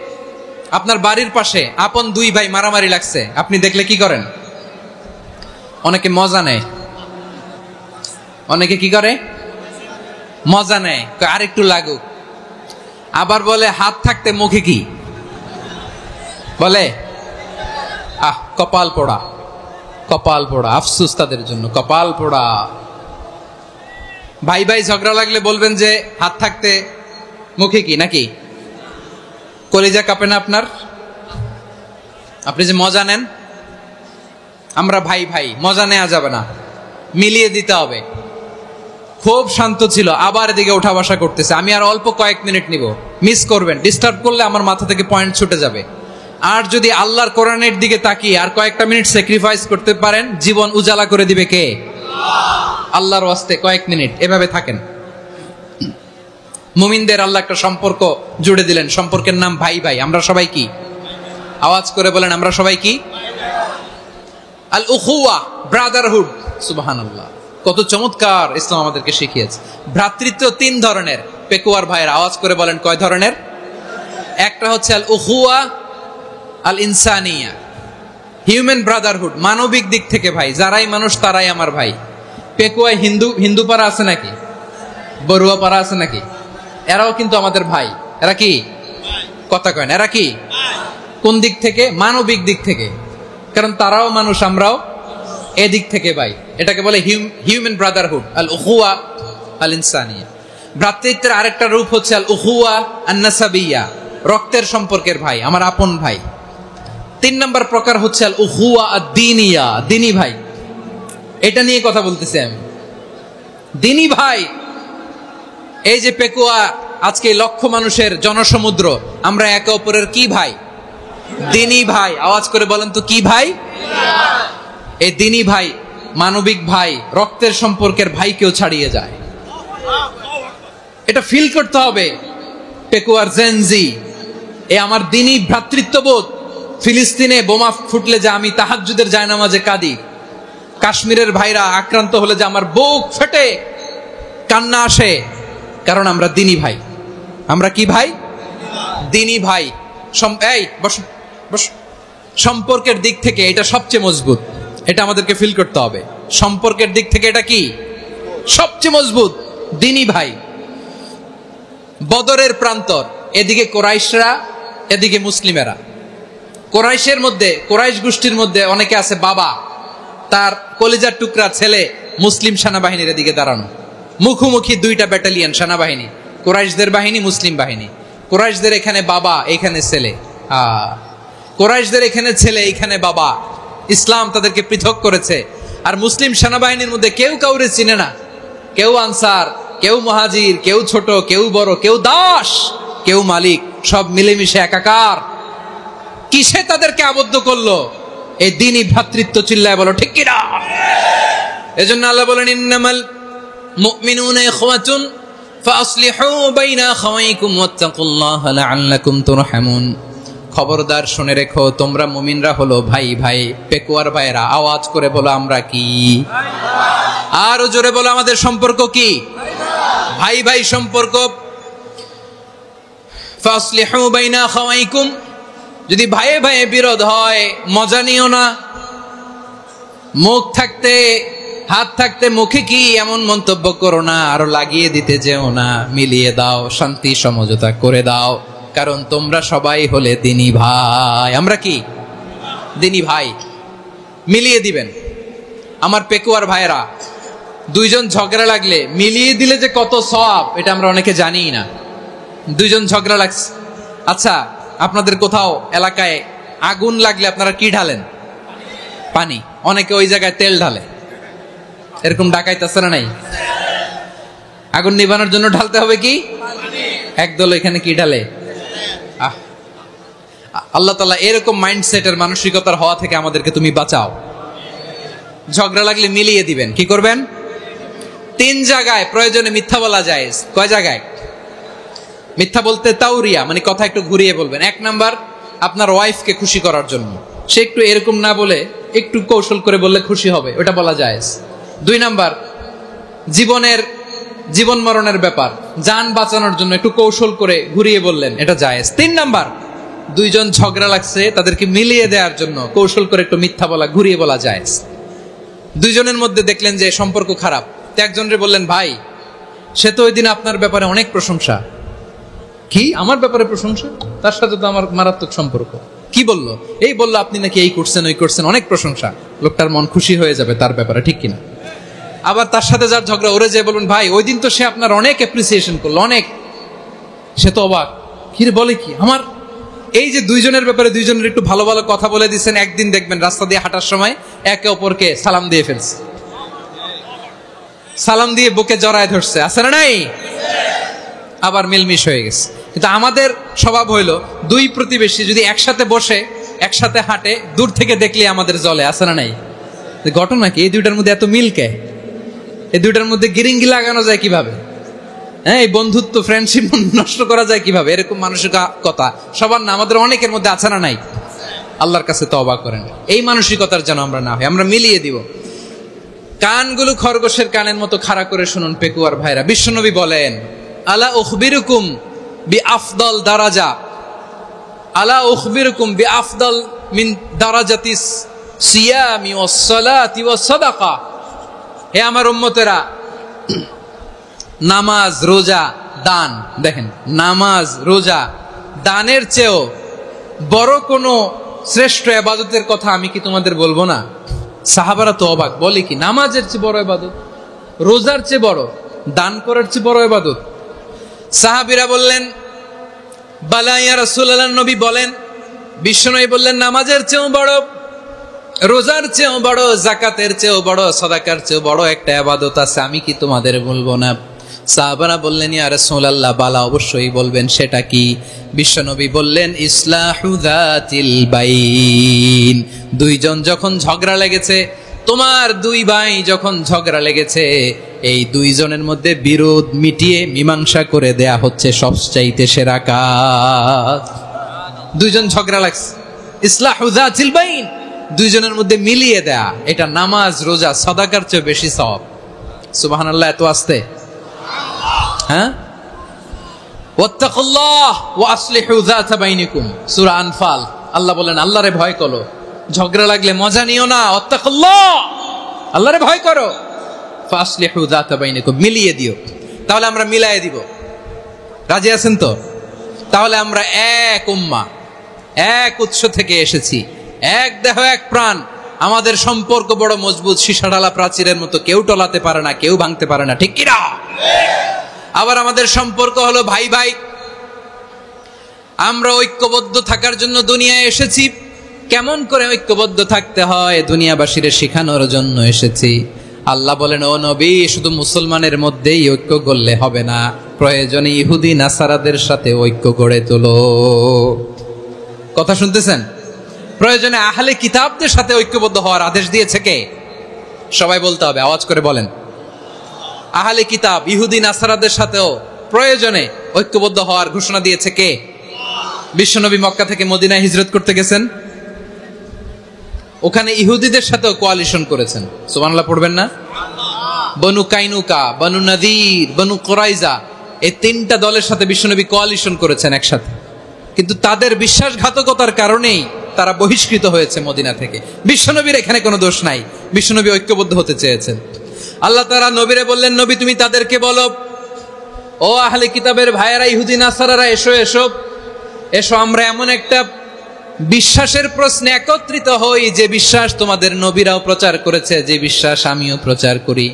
আপনার বাড়ির পাশে আপন 2 ভাই মারামারি লাগছে, আপনি দেখলে কি করেন? অনেকে মজা নেয়। অনেকে কি করে? মজা নেয়, আরেকটু লাগুক। আবার বলে হাত থাকতে মুখে কি বলে? কপাল পোড়া, কপাল পোড়া। আফসোস তাদের জন্য, কপাল পোড়া। ভাই ভাই ঝগড়া লাগলে বলবেন যে হাত থাকতে মুখে কি, নাকি? কলিজা কাঁপে না আপনার? আপনি যে মজা নেন। আমরা ভাই ভাই, মজা নেওয়া যাবে না, মিলিয়ে দিতে হবে। খুব শান্ত ছিল, আবার এদিকে ওঠা বসা করতেছে। আমি আর অল্প কয়েক মিনিট নিব, মিস করবেন। ডিস্টার্ব করলে আমার মাথা থেকে পয়েন্ট ছুটে যাবে। আর যদি আল্লাহর কোরআনের দিকে তাকিয়ে আর কয়েকটা মিনিট স্যাক্রিফাইস করতে পারেন, জীবন উজালা করে দিবে কে? আল্লাহর ওয়াস্তে কয়েক মিনিট এভাবে থাকেন। মুমিনদের আল্লাহ একটা সম্পর্ক জুড়ে দিলেন, সম্পর্কের নাম ভাই ভাই। আমরা সবাই কি? আওয়াজ করে বলেন, আমরা সবাই কি? আল উখুয়া, ব্রাদারহুড। সুবহানাল্লাহ, কত চমৎকার ইসলাম আমাদেরকে শিখিয়েছে। ভ্রাতৃত্ব 3 ধরনের। পেকুয়ার ভাইয়ের আওয়াজ করে বলেন কয় ধরনের? একটা হচ্ছে আল উখুয়া আল ইনসানিয়া, হিউম্যান ব্রাদারহুড, মানবিক দিক থেকে ভাই, যারাই মানুষ তারাই আমার ভাই। পেকুয়ায় হিন্দু পাড়া আছে নাকি? বড়ুয়া পাড়া আছে নাকি? এরাও কিন্তু আমাদের ভাই। এরা কি? কথা কয় না, এরা কি? কোন দিক থেকে? মানবিক দিক থেকে। কারণ তারাও মানুষ, আমরাও এদিক থেকে ভাই। এটাকে বলে হিউম্যান ব্রাদারহুড, আল উখুয়া আল ইনসানিয়া। ভ্রাতৃত্বের আরেকটা রূপ হচ্ছে আল উখুয়া আন নাসাবিয়া, রক্তের সম্পর্কের ভাই, আমার আপন ভাই। 3 নম্বর প্রকার হচ্ছে আল উখুয়া আদ-দীনিয়া, দিনী ভাই। এটা নিয়ে কথা বলতেছি আমি, দিনী ভাই। এই যে পেকুয়া, আজকে লক্ষ মানুষের জনসমুদ্র, আমরা একে অপরের কি ভাই? দিনী ভাই। আওয়াজ করে বলেন তো কি ভাই? এই দিনী ভাই, মানবিক ভাই, রক্তের সম্পর্কের ভাইকেও ছাড়িয়ে যায়। এটা ফিল করতে হবে। পেকুয়ার জেনজি, এ আমার দিনী ভ্রাতৃত্ববোধ। ফিলিস্তিনে বোমা ফুটলে যে আমি তাহাজ্জুদের জায়নামাজে কাঁদি, কাশ্মীরের ভাইরা আক্রান্ত হলে যে আমার বুক ফেটে কান্না আসে, কারণ আমরা দিনী ভাই। আমরা কি ভাই? দিনী ভাই। এই বস বস। সম্পর্কের দিক থেকে এটা সবচেয়ে মজবুত, এটা আমাদেরকে ফিল করতে হবে। সম্পর্কের দিক থেকে এটা কি সবচেয়ে মজবুত? দিনী ভাই। বদরের প্রান্তর, এদিকে কোরাইশরা, এদিকে মুসলিমেরা। কোরাইশের মধ্যে, কোরাইশ গোষ্ঠীর মধ্যে অনেকে আছে বাবা, তার কলিজার টুকরা ছেলে মুসলিম সেনাবাহিনীর এদিকে দাঁড়ানো, মুখোমুখি 2টা ব্যাটালিয়ন সেনাবাহিনী, কোরাইশদের বাহিনী, মুসলিম বাহিনী। কোরাইশদের এখানে বাবা, এখানে ছেলে। কোরাইশদের এখানে ছেলে, এখানে বাবা। ইসলাম তাদেরকে পৃথক করেছে। আর মুসলিম সেনাবাহিনীর মধ্যে কেউ কাউরে চিনে না, কেউ আনসার, কেউ মুহাজির, কেউ ছোট, কেউ বড়, কেউ দাস, কেউ মালিক, সব মিলেমিশে একাকার। কিসে তাদেরকে আবদ্ধ করলো? এই দ্বীনি ভ্রাতৃত্ব। চিল্লায় বলো ঠিক কিনা? এজন্য আল্লাহ বলেন, ইন্নামাল মুমিনুনা ইখওয়াতুন ফাসলিহু বাইনা আখাওয়াইকুম ওয়াত্তাকুল্লাহা লাআল্লাকুম তুরহামুন। খবরদার শুনে রেখো, তোমরা মুমিনরা হলো ভাই ভাই। পেকুয়ার ভাইরা আওয়াজ করে বলো আমরা কি? আরো জোরে বলো আমাদের সম্পর্ক কি? ভাই ভাই সম্পর্ক। ফাসলিহু বাইনা আখাওয়াইকুম, যদি ভাইয়ে ভাইয়ে বিরোধ হয় মজা নিও না। মুখ থাকতে, হাত থাকতে মুখে কি এমন মন্তব্য করো না, আরো লাগিয়ে দিতে যেও না। মিলিয়ে দাও, শান্তি সমঝোতা করে দাও, কারণ তোমরা সবাই হলে দিনী ভাই। আমরা কি? দিনী ভাই। মিলিয়ে দিবেন। আমার পেকুয়ার ভাইরা, 2 জন ঝগড়া লাগলে মিলিয়ে দিলে যে কত সওয়াব, এটা আমরা অনেকে জানিই না। 2 জন ঝগড়া লাগছে, আচ্ছা আপনাদের কোথাও এলাকায় আগুন লাগলে আপনারা কি ঢালেন? পানি। অনেকে ওই জায়গায় তেল ঢালে। এরকম ডাকাইতেছে না নাই? আগুন নিভানোর জন্য ঢালতে হবে কি? একদল এখানে কি ঢালে? আল্লাহ তাআলা এরকম মাইন্ডসেটের, মানসিকতার হওয়া থেকে আমাদেরকে তুমি বাঁচাও। ঝগড়া লাগলে মিলিয়ে দিবেন। কি করবেন? 3 জায়গায় প্রয়োজনে মিথ্যা বলা যায়। কয় জায়গায় মিথ্যা বলতে? তাওরিয়া, মানে কথা একটু ঘুরিয়ে বলবেন। 1 নাম্বার, আপনার ওয়াইফকে খুশি করার জন্য, সে একটু এরকম না বলে একটু কৌশল করে বললে খুশি হবে, ওটা বলা যায়। 2 নাম্বার, জীবন মরণের ব্যাপার, জান বাঁচানোর জন্য একটু কৌশল করে ঘুরিয়ে বললেন, এটা জায়েজ। 3 নাম্বার, 2 জন ঝগড়া লাগছে, তাদেরকে মিলিয়ে দেওয়ার জন্য কৌশল করে একটু মিথ্যা বলা, ঘুরিয়ে বলা জায়েজ। 2 জনের মধ্যে দেখলেন যে সম্পর্ক খারাপ, তো একজনরে বললেন, ভাই সে তো ওই দিন আপনার ব্যাপারে অনেক প্রশংসা। কি আমার ব্যাপারে প্রশংসা? তার সাথে তো আমার মারাত্মক সম্পর্ক। কি বললো? এই বললো আপনি নাকি এই করছেন, ওই করছেন, অনেক প্রশংসা। লোকটার মন খুশি হয়ে যাবে তার ব্যাপারে, ঠিক কিনা? আবার তার সাথে যার ঝগড়া, ওরে যে বলবেন, ভাই ওই দিন তো সে আপনার অনেক অ্যাপ্রিসিয়েশন করলো, অনেক। সে তো অবাক, কি রে বলে কি? আমার এই যে 2 জনের ব্যাপারে 2 জনের একটু ভালো ভালো কথা বলে দিচ্ছেন, একদিন দেখবেন রাস্তা দিয়ে হাঁটার সময় একে অপরকে সালাম দিয়ে ফেলছে, সালাম দিয়ে বুকে জড়ায় ধরছে, আছে না নাই? আবার মিলমিশ হয়ে গেছে। কিন্তু আমাদের স্বভাব হইলো, 2 প্রতিবেশী যদি একসাথে বসে একসাথে হাঁটে, দূর থেকে দেখলে আমাদের জলে, আছে না নাই? ঘটনা কি? এই 2টার মধ্যে এত মিল কে? এই 2টার মধ্যে গিরিঙ্গি লাগানো যায় কিভাবে? হ্যাঁ, এই বন্ধুত্ব, ফ্রেন্ডশিপ নষ্ট করা যায় কিভাবে? এরকম মানসিকতা সবার না, আমাদের অনেকের মধ্যে আছে না নাই? আল্লাহর কাছে তওবা করেন, এই মানসিকতার যেন আমরা না হই, আমরা মিলিয়ে দিব। কানগুলো খরগোশের কানের মতো খাড়া করে শুনুন পেকুয়ার ভাইরা। বিশ্বনবী বলেন, আলা উখবিরুকুম বিআফদাল দারাজা, আলা উখবিরুকুম বিআফদাল মিন দারাজাতিস সিয়ামি ওয়াস সালাতি ওয়াস সাদাকা। হে আমার উম্মতেরা, নামাজ, রোজা, দান, দেখেন নামাজ, রোজা, দানের চেয়েও বড় কোনো শ্রেষ্ঠ ইবাদতের কথা আমি কি তোমাদের বলবো না? সাহাবারা তো অবাক, বলে কি নামাজের চেয়ে বড় ইবাদত, রোজার চেয়ে বড়, দান করার চেয়ে বড় ইবাদত? সাহাবীরা বললেন বালা ইয়া রাসূলুল্লাহ, নবী বলেন। বিশ্বনবী বললেন নামাজের চেয়েও বড়, রোজার চেয়েও বড়, যাকাতের চেয়েও বড়, সাদাকার চেয়েও বড় একটা ইবাদত আছে, আমি কি তোমাদের বলবো না? সাহাবারা বললেন ইয়া রাসূলুল্লাহ, বালা অবশ্যই বলবেন, সেটা কি? বিশ্বনবী বললেন ইসলাহু যাতিল বাইন। দুইজন যখন ঝগড়া লেগেছে, তোমার দুই ভাই যখন ঝগড়া লেগেছে, এই দুইজনের মধ্যে বিরোধ মিটিয়ে মীমাংসা করে দেয়া হচ্ছে সবচাইতে সেরা কাজ। দুইজন ঝগড়া লাগছে, ইসলাহু যাতিল বাইন, দুইজনের মধ্যে মিলিয়ে দেয়া, এটা নামাজ রোজা সাদাকার চেয়ে বেশি সওয়াব। সুবহানাল্লাহ, এত আস্তে, হ্যাঁ? ওয়াত্তাকুল্লাহ ওয়া আসলিহু যাতা বাইনিকুম, সূরা আনফাল। আল্লাহ বলেন আল্লাহরে ভয় করো, ঝগড়া লাগলে মজা নিও না, ওয়াত্তাকুল্লাহ, আল্লাহরে ভয় করো, ফাসলিহু যাতা বাইনিকুম, মিলিয়ে দিও। তাহলে আমরা মিলায়ে দিব, রাজি আছেন তো? তাহলে আমরা এক উম্মাহ, এক উৎস থেকে এসেছি, এক দেহ এক প্রাণ, আমাদের সম্পর্ক বড় মজবুত, সীসাডালা প্রাচীরের মতো, কেউ টলাতে পারে না, কেউ ভাঙতে পারে না, ঠিক কিনা? আবার আমাদের সম্পর্ক হলো ভাই ভাই, আমরা ঐক্যবদ্ধ থাকার জন্য দুনিয়ায় এসেছি। কেমন করে ঐক্যবদ্ধ থাকতে হয় দুনিয়াবাসীর শেখানোর জন্য এসেছি। আল্লাহ বলেন ও নবী, শুধু মুসলমানের মধ্যেই ঐক্য গড়লে হবে না, প্রয়োজনে ইহুদি নাসারাদের সাথে ঐক্য গড়ে তোলো। কথা শুনতেছেন? প্রয়োজনে আহলে কিতাবদের সাথে ঐক্যবদ্ধ হওয়ার আদেশ দিয়েছে কে? সবাই বলতে হবে, আওয়াজ করে বলেন। আহলে কিতাব ইহুদি নাসারাদের সাথেও প্রয়োজনে ঐক্যবদ্ধ হওয়ার ঘোষণা দিয়েছে কে? বিশ্বনবী মক্কা থেকে মদিনায় হিজরত করতে গেছেন, ওখানে ইহুদিদের সাথেও কোয়ালিশন করেছেন। সুবহানাল্লাহ পড়বেন না? বনু কাইনুকা, বনু নাদির, বনু কুরাইজা, এই তিনটা দলের সাথে বিশ্বনবী কোয়ালিশন করেছেন একসাথে, কিন্তু তাদের বিশ্বাসঘাতকতার কারণেই তারা বহিষ্কৃত হয়েছে মদিনা থেকে। বিশ্বনবীর এখানে কোনো দোষ নাই, বিশ্বনবী ঐক্যবদ্ধ হতে চেয়েছেন। আল্লাহ তাআলা নবীরে বললেন, নবী তুমি তাদেরকে বলো, ও আহলে কিতাবের ভাইয়েরা, ইহুদি নাসারারা, এসো এসো এসো, আমরা এমন একটা বিশ্বাসের প্রশ্নে একত্রিত হই, যে বিশ্বাস তোমাদের নবীরাও প্রচার করেছে, যে বিশ্বাস আমিও প্রচার করি,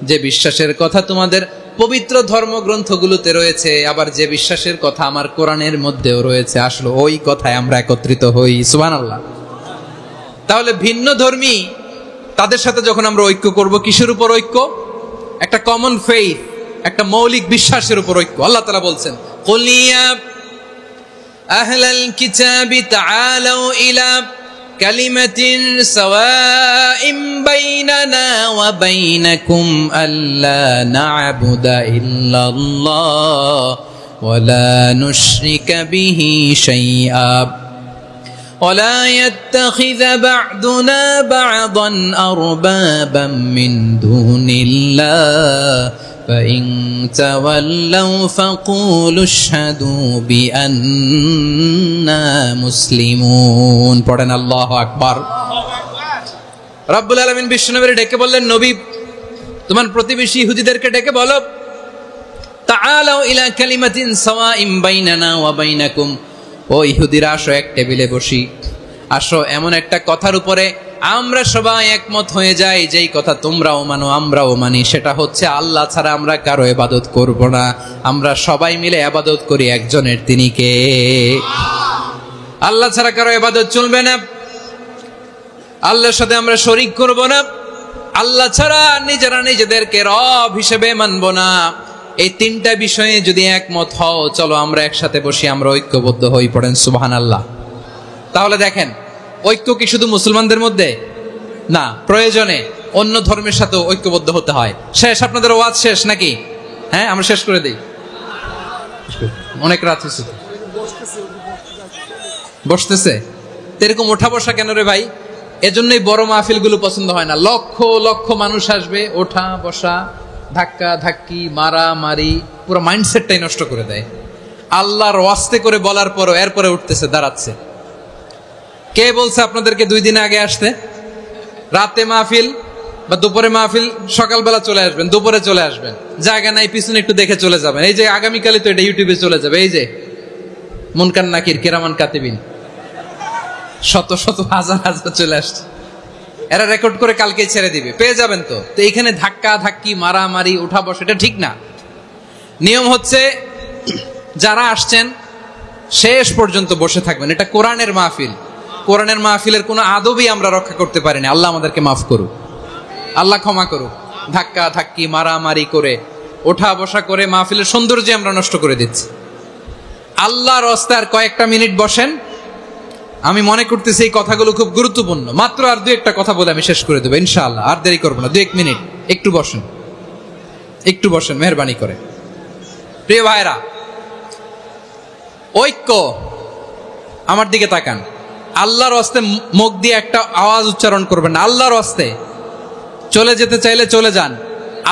যে বিশ্বাসের কথা তোমাদের পবিত্র ধর্মগ্রন্থগুলোতে রয়েছে, আবার যে বিশ্বাসের কথা আমার কোরআনের মধ্যেও রয়েছে, আসলে ওই কথায় আমরা একত্রিত হই। সুবহানাল্লাহ। তাহলে ভিন্ন ধর্মী তাদের সাথে যখন আমরা ঐক্য করব, কিসের উপর ঐক্য? একটা কমন ফেইথ, একটা মৌলিক বিশ্বাসের উপর ঐক্য। আল্লাহ তাআলা বলছেন, কুল ইয়া আহলাল কিতাবি তাআলাউ ইলা কালিমাতিন সাওয়াইম বাইনানা ওয়া বাইনাকুম আল্লা না'বুদা ইল্লাল্লাহ ওয়া লা নুশরিকা বিহি শাইআ ولا يتخذ بعضنا بعضا أربابا من دون الله فإن تولوا فقولوا اشهدوا بأننا مسلمون। পড়েন আল্লাহু আকবার। রব্বুল আলামিন বিশ্বনবীকে ডেকে বললেন, নবী তোমার প্রতিবেশী ইহুদিদেরকে ডেকে বলো, তাআলাউ ইলা কালিমাতিন সাওয়াইম বাইনানা ওয়া বাইনাকুম, ও ইহুদিরা আসো, এক টেবিলে বসি, আসো এমন একটা কথার উপরে আমরা সবাই একমত হয়ে যাই, যেই কথা তোমরাও মানো আমরাও মানি, সেটা হচ্ছে আল্লাহ ছাড়া আমরা কারো ইবাদত করব না, আমরা সবাই মিলে ইবাদত করি একজনের, তিনি কে? আল্লাহ ছাড়া কারো ইবাদত চলবে না, আল্লাহর সাথে আমরা শরীক করব না, আল্লাহ ছাড়া নিজেরা নিজেদেরকে রব হিসেবে মানব না। এই তিনটা বিষয়ে যদি একমত হও, চলো আমরা একসাথে বসি, আমরা ঐক্যবদ্ধ হই। পড়েন সুবহানাল্লাহ। তাহলে দেখেন, ঐক্য কি শুধু মুসলমানদের মধ্যে না, প্রয়োজনে অন্য ধর্মের সাথে ঐক্যবদ্ধ হতে হয়। শেষ? আপনাদের ওয়াজ শেষ নাকি? হ্যাঁ, আমরা শেষ করে দেই, অনেক রাত হয়েছে। বসতেছে এরকম ওঠা বসা কেন রে ভাই? এজন্যই বড় মাহফিল গুলো পছন্দ হয় না। লক্ষ লক্ষ মানুষ আসবে, ওঠা বসা, ধাক্কা ধাক্কি, মারা মারি, পুরো মাইন্ডসেটটাই নষ্ট করে দেয়। আল্লাহর ওয়াস্তে করে বলার পরও এরপরে উঠতেছে, দাঁড়াচ্ছে। কে বলছে আপনাদেরকে 2 দিন আগে আসতে? রাতে মাহফিল বা দুপুরে মাহফিল, সকালবেলা চলে আসবেন, দুপুরে চলে আসবেন, জায়গা নাই পিছনে একটু দেখে চলে যাবেন। এই যে আগামীকালই তো এটা ইউটিউবে চলে যাবে, এই যে মুনকার নাকির, কেরামান কাতিবিন, শত শত হাজার হাজার চলে আসছে। এরা রেকর্ড করে কালকে ছেড়ে দিবে, পেয়ে যাবেন তো। তো এইখানে ধাক্কা ধাক্কি, মারামারি, উঠা বসা, এটা ঠিক না। নিয়ম হচ্ছে যারা আসছেন শেষ পর্যন্ত বসে থাকবেন। এটা কোরআনের মাহফিল। কোরআনের মাহফিলের কোনো আদবই আমরা রক্ষা করতে পারিনি। আল্লাহ আমাদেরকে মাফ করুক, আল্লাহ ক্ষমা করুক। ধাক্কা ধাক্কি, মারামারি করে, ওঠা বসা করে মাহফিলের সৌন্দর্য আমরা নষ্ট করে দিচ্ছি। আল্লাহর রাস্তায় কয়েকটা মিনিট বসেন। আমি মনে করতেছি এই কথাগুলো খুব গুরুত্বপূর্ণ। মাত্র আর 2-1টা কথা বলে আমি শেষ করে দেবো ইনশাআল্লাহ। আর দেরি করবো না, 2-1 মিনিট একটু বসেন, একটু বসেন মেহরবানি করে। প্রিয় ভাইরা, ঐক্য, আমার দিকে তাকান। আল্লাহর ওয়াস্তে মুখ দিয়ে একটা আওয়াজ উচ্চারণ করবেন না। আল্লাহর ওয়াস্তে চলে যেতে চাইলে চলে যান।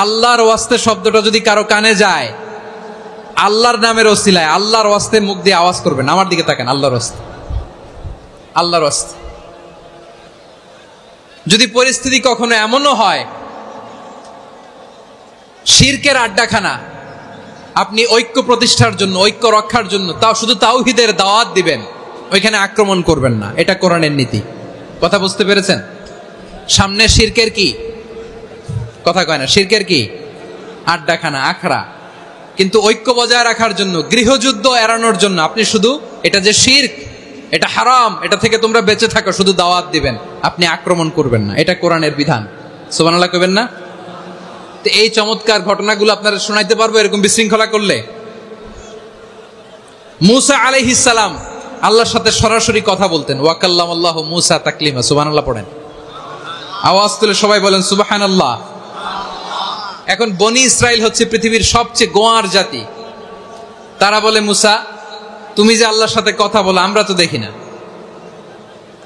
আল্লাহর ওয়াস্তে শব্দটা যদি কারো কানে যায়, আল্লাহর নামের ওসিলায় আল্লাহর ওয়াস্তে মুখ দিয়ে আওয়াজ করবেন। আমার দিকে তাকান। আল্লাহর ওয়াস্তে, আল্লাহর ওয়াস্তে। যদি পরিস্থিতি কখনো এমনও হয় শিরকের আড্ডাখানা, আপনি ঐক্য প্রতিষ্ঠার জন্য, ঐক্য রক্ষার জন্য তাও শুধু তাওহীদের দাওয়াত দিবেন, ওইখানে আক্রমণ করবেন না। এটা কোরআনের নীতি। কথা বুঝতে পেরেছেন? সামনে শিরকের কি কথা কয় না, শিরকের কি আড্ডাখানা, আখড়া। কিন্তু ঐক্য বজায় রাখার জন্য, গৃহযুদ্ধ এড়ানোর জন্য আপনি শুধু এটা যে শিরক, এটা হারাম, এটা থেকে তোমরা বেঁচে থাকো, শুধু দাওয়াত দিবেন, আপনি আক্রমণ করবেন না। এটা কোরআনের বিধান। সুবহানাল্লাহ কইবেন না? তো এই চমৎকার ঘটনাগুলো আপনারা শোনাইতে পারবো এরকম বিশৃঙ্খলা করলে। মূসা আলাইহিস সালাম আল্লাহর সাথে সরাসরি কথা বলতেন। ওয়াকাল্লামাল্লাহু মূসা তাকলিমা। সুবহানাল্লাহ পড়েন, আওয়াজ তুলে সবাই বলেন সুবহানাল্লাহ। এখন বনি ইসরাইল হচ্ছে পৃথিবীর সবচেয়ে গোয়ার জাতি। তারা বলে, মূসা তুমি যে আল্লাহর সাথে কথা বলো আমরা তো দেখি না,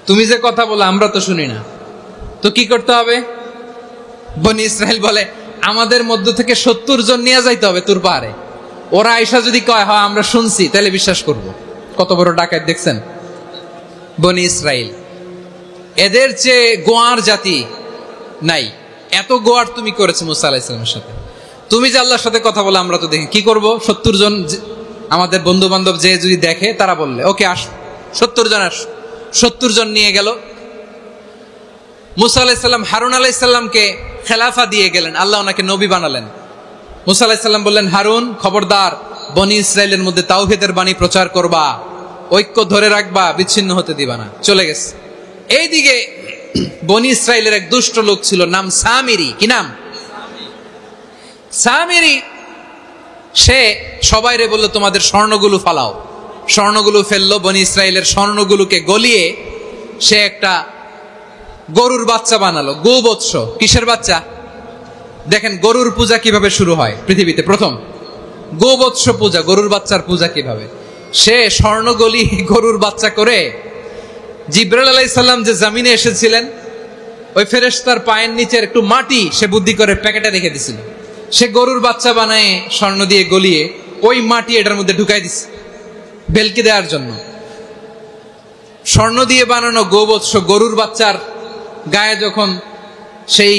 তুমি যে কথা বলো আমরা তো শুনি না, তো কি করতে হবে? বনি ইসরাইল বলে, আমাদের মধ্য থেকে 70 জন নিয়ে যাইতে হবে তোর পাহাড়ে। ওরা আয়েশা যদি কয় হয় আমরা শুনছি, তাহলে বিশ্বাস করব। কত বড় ডাকাত দেখছেন বনি ইসরাইল। এদের চেয়ে গোয়ার জাতি নাই। এত গোয়ার তুমি করেছো মুসা আলাইহিস সালামের সাথে। তুমি যে আল্লাহর সাথে কথা বলে আমরা তো দেখি, কি করব? 70 জন আমাদের বন্ধু বান্ধব যে যদি দেখে, তারা বললে ওকে আস, 70 জন আস। 70 জন নিয়ে গেল। মুসা আলাইহিস সালাম হারুন আলাইহিস সালামকে খেলাফা দিয়ে গেলেন, আল্লাহ ওনাকে নবী বানালেন। মুসা আলাইহিস সালাম বললেন, হারুন খবরদার, বনি ইসরাইলের মধ্যে তাওহীদের বাণী প্রচার করবা, ঐক্য ধরে রাখবা, বিচ্ছিন্ন হতে দিবা না। চলে গেছে। এইদিকে বনি ইসরাইলের এক দুষ্ট লোক ছিল, নাম সামিরি। কি নাম? সামিরি। সে সবাইরে বলল তোমাদের স্বর্ণগুলো ফালাও। স্বর্ণগুলো ফেললো। বনি ইসরাইলের স্বর্ণগুলোকে গলিয়ে সে একটা গরুর বাচ্চা বানালো। গোবৎস। কিসের বাচ্চা? দেখেন গরুর পূজা কিভাবে শুরু হয় পৃথিবীতে প্রথম। গোবৎস পূজা, গরুর বাচ্চার পূজা কিভাবে। সে স্বর্ণ গলি গরুর বাচ্চা করে, জিবরাইল আলাইহিস সালাম যে জমিনে এসেছিলেন, ওই ফেরেশতার পায়ের নিচের একটু মাটি সে বুদ্ধি করে প্যাকেটে রেখে দিছিল। সে গরুর বাচ্চা বানায় স্বর্ণ দিয়ে গলিয়ে ওই মাটি এটার মধ্যে ঢুকাই দিছে বেলকি দেওয়ার জন্য। স্বর্ণ দিয়ে বানানো গোবৎস গরুর বাচ্চার গায়ে যখন সেই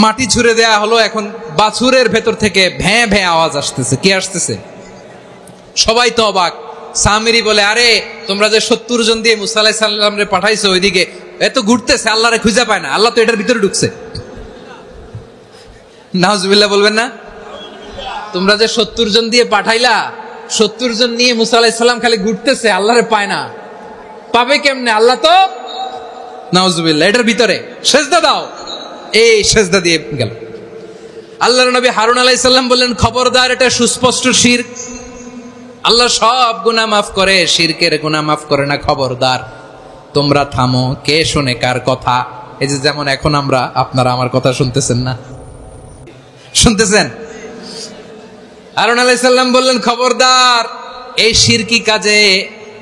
মাটি ছুঁড়ে দেয়া হলো, এখন বাছুরের ভেতর থেকে ভ্যাঁ ভ্যাঁ আওয়াজ আসতেছে। কি আসতেছে? সবাই তো অবাক। সামিরি বলে, আরে তোমরা যে 70 জন দিয়ে মুসা আলাইহিস সালামরে পাঠাইছো, ওইদিকে এত ঘুরতেছে, আল্লাহরে খুঁজে পায় না, আল্লাহ তো এটার ভিতরে ঢুকছে। নাউজুবিল্লাহ বলবেন না? তোমরা যে 70 জন দিয়ে পাঠাইলা, 70 জন নিয়ে মুসা আলাইহিস সালাম খালি ঘুরতেছে, আল্লাহরে পায় না। পাবে কেমনে? আল্লাহ তো, নাউজুবিল্লাহ, এটার ভিতরে সেজদা দাও। এই সেজদা দিয়ে গেল। আল্লাহর নবী হারুন আলাইহিস সালাম বললেন, খবরদার, এটা সুস্পষ্ট শিরক। আল্লাহ সব গুনাহ মাফ করে, শিরকের গুনাহ মাফ করে না। খবরদার, তোমরা থামো। কে শুনে কার কথা? এই যে যেমন এখন আমরা, আপনারা আমার কথা শুনতেছেন না? শুনতেছেন? হারুন আলাইহিস সালাম বললেন, খবরদার, এই শিরকি কাজে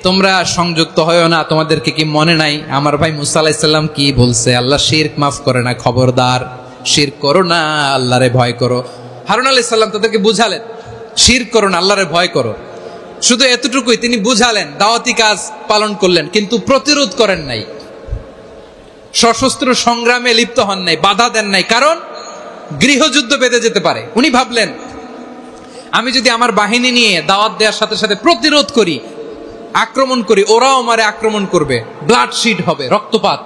তোমরা সংযুক্ত হয়ো না। তোমাদেরকে কি মনে নাই আমার ভাই মুসা আলাইহিস সালাম কি বলছে? আল্লাহ শিরক মাফ করে না। খবরদার, শিরক করো না, আল্লাহরে ভয় করো। হারুন আলাইহিস সালাম তাদেরকে বুঝালেন, শিরক করো না, আল্লাহরে ভয় করো। শুধু এতটুকুই তিনি বুঝালেন, দাওয়াতি কাজ পালন করলেন, কিন্তু প্রতিরোধ করেন নাই, সশস্ত্র সংগ্রামে লিপ্ত হন নাই, বাধা দেন নাই। কারণ গৃহযুদ্ধ বেঁধে যেতে পারে। উনি ভাবলেন, আমি যদি আমার বাহিনী নিয়ে দাওয়াত দেওয়ার সাথে সাথে প্রতিরোধ করি, আক্রমণ করি, ওরাও আমারে আক্রমণ করবে, ব্লাড শিট হবে, রক্তপাত।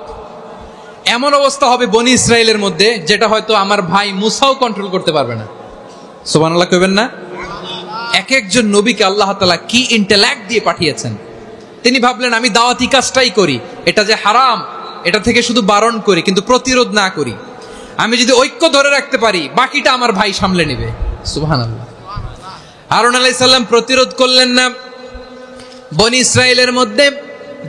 এমন অবস্থা হবে বনি ইসরায়েলের মধ্যে যেটা হয়তো আমার ভাই মুসাও কন্ট্রোল করতে পারবে না। সুবহানাল্লাহ কইবেন না? এক একজন নবীকে আল্লাহ তাআলা কি ইন্টেলেক্ট দিয়ে পাঠিয়েছেন। তিনি ভাবলেন আমি দাওয়াতি কাজটাই করি, এটা যে হারাম এটা থেকে শুধু বারণ করি কিন্তু প্রতিরোধ না করি। আমি যদি ঐক্য ধরে রাখতে পারি বাকিটা আমার ভাই সামলে নেবে। সুবহানাল্লাহ। হারুন আলাইহিস সালাম প্রতিরোধ করলেন না, বনি ইসরায়েলের মধ্যে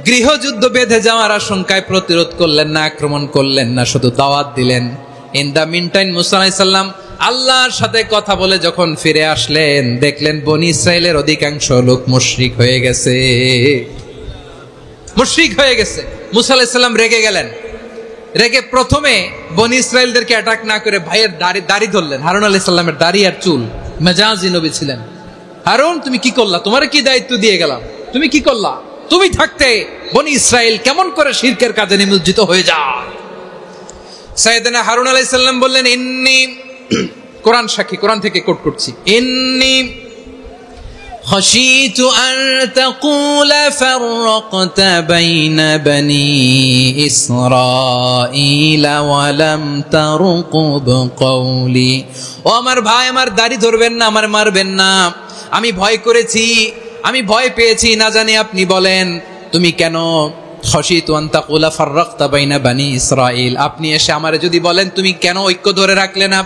গৃহযুদ্ধ বেঁধে যাওয়ার আশঙ্কায় প্রতিরোধ করলেন না, আক্রমণ করলেন না, শুধু দাওয়াত দিলেন। ইন দা মিন টাইম মুসা আলাইহিস সালাম আল্লাহর সাথে কথা বলে যখন ফিরে আসলেন, দেখলেন বনি ইসরায়েলের অধিকাংশ লোক মুশরিক হয়ে গেছে। মুশরিক হয়ে গেছে। মুসা আলাইহিস সালাম রেগে গেলেন। রেগে প্রথমে বনি ইসরায়েলদেরকে অ্যাটাক না করে ভাইয়ের দাড়ি ধরলেন। হারুন আলাইহিস সালামের দাড়ি আর চুল, মেজাজি নবী ছিলেন। হারুন তুমি কি করলা? তোমারে কি দায়িত্ব দিয়ে গেলাম, তুমি কি করলা? তুমি থাকতে বনি ইসরায়েল কেমন করে শিরকের কাজে নিমজ্জিত হয়ে যায়? সাইয়েদনা হারুন আলাইহিস সালাম বললেন, ইন্নী, কোরআন সাক্ষী, কোরআন থেকে কোট করছি, ইন্নী খাশীতু আন তাকুলা ফাররাকতা বাইনা বনি ইসরাঈলা ওয়া লাম তারকুব কওলি। ও আমার ভাই, আমার দাড়ি ধরবেন না, আমার মারবেন না। আমি ভয় করেছি, আমি ভয় পেয়েছি, না জানি আপনি বলেন তুমি কেন খাশীতু আন তাকুলা ফাররাকতা বাইনা বনি ইসরাঈল, আপনি এসে আমারে যদি বলেন তুমি কেন ঐক্য ধরে রাখলে না,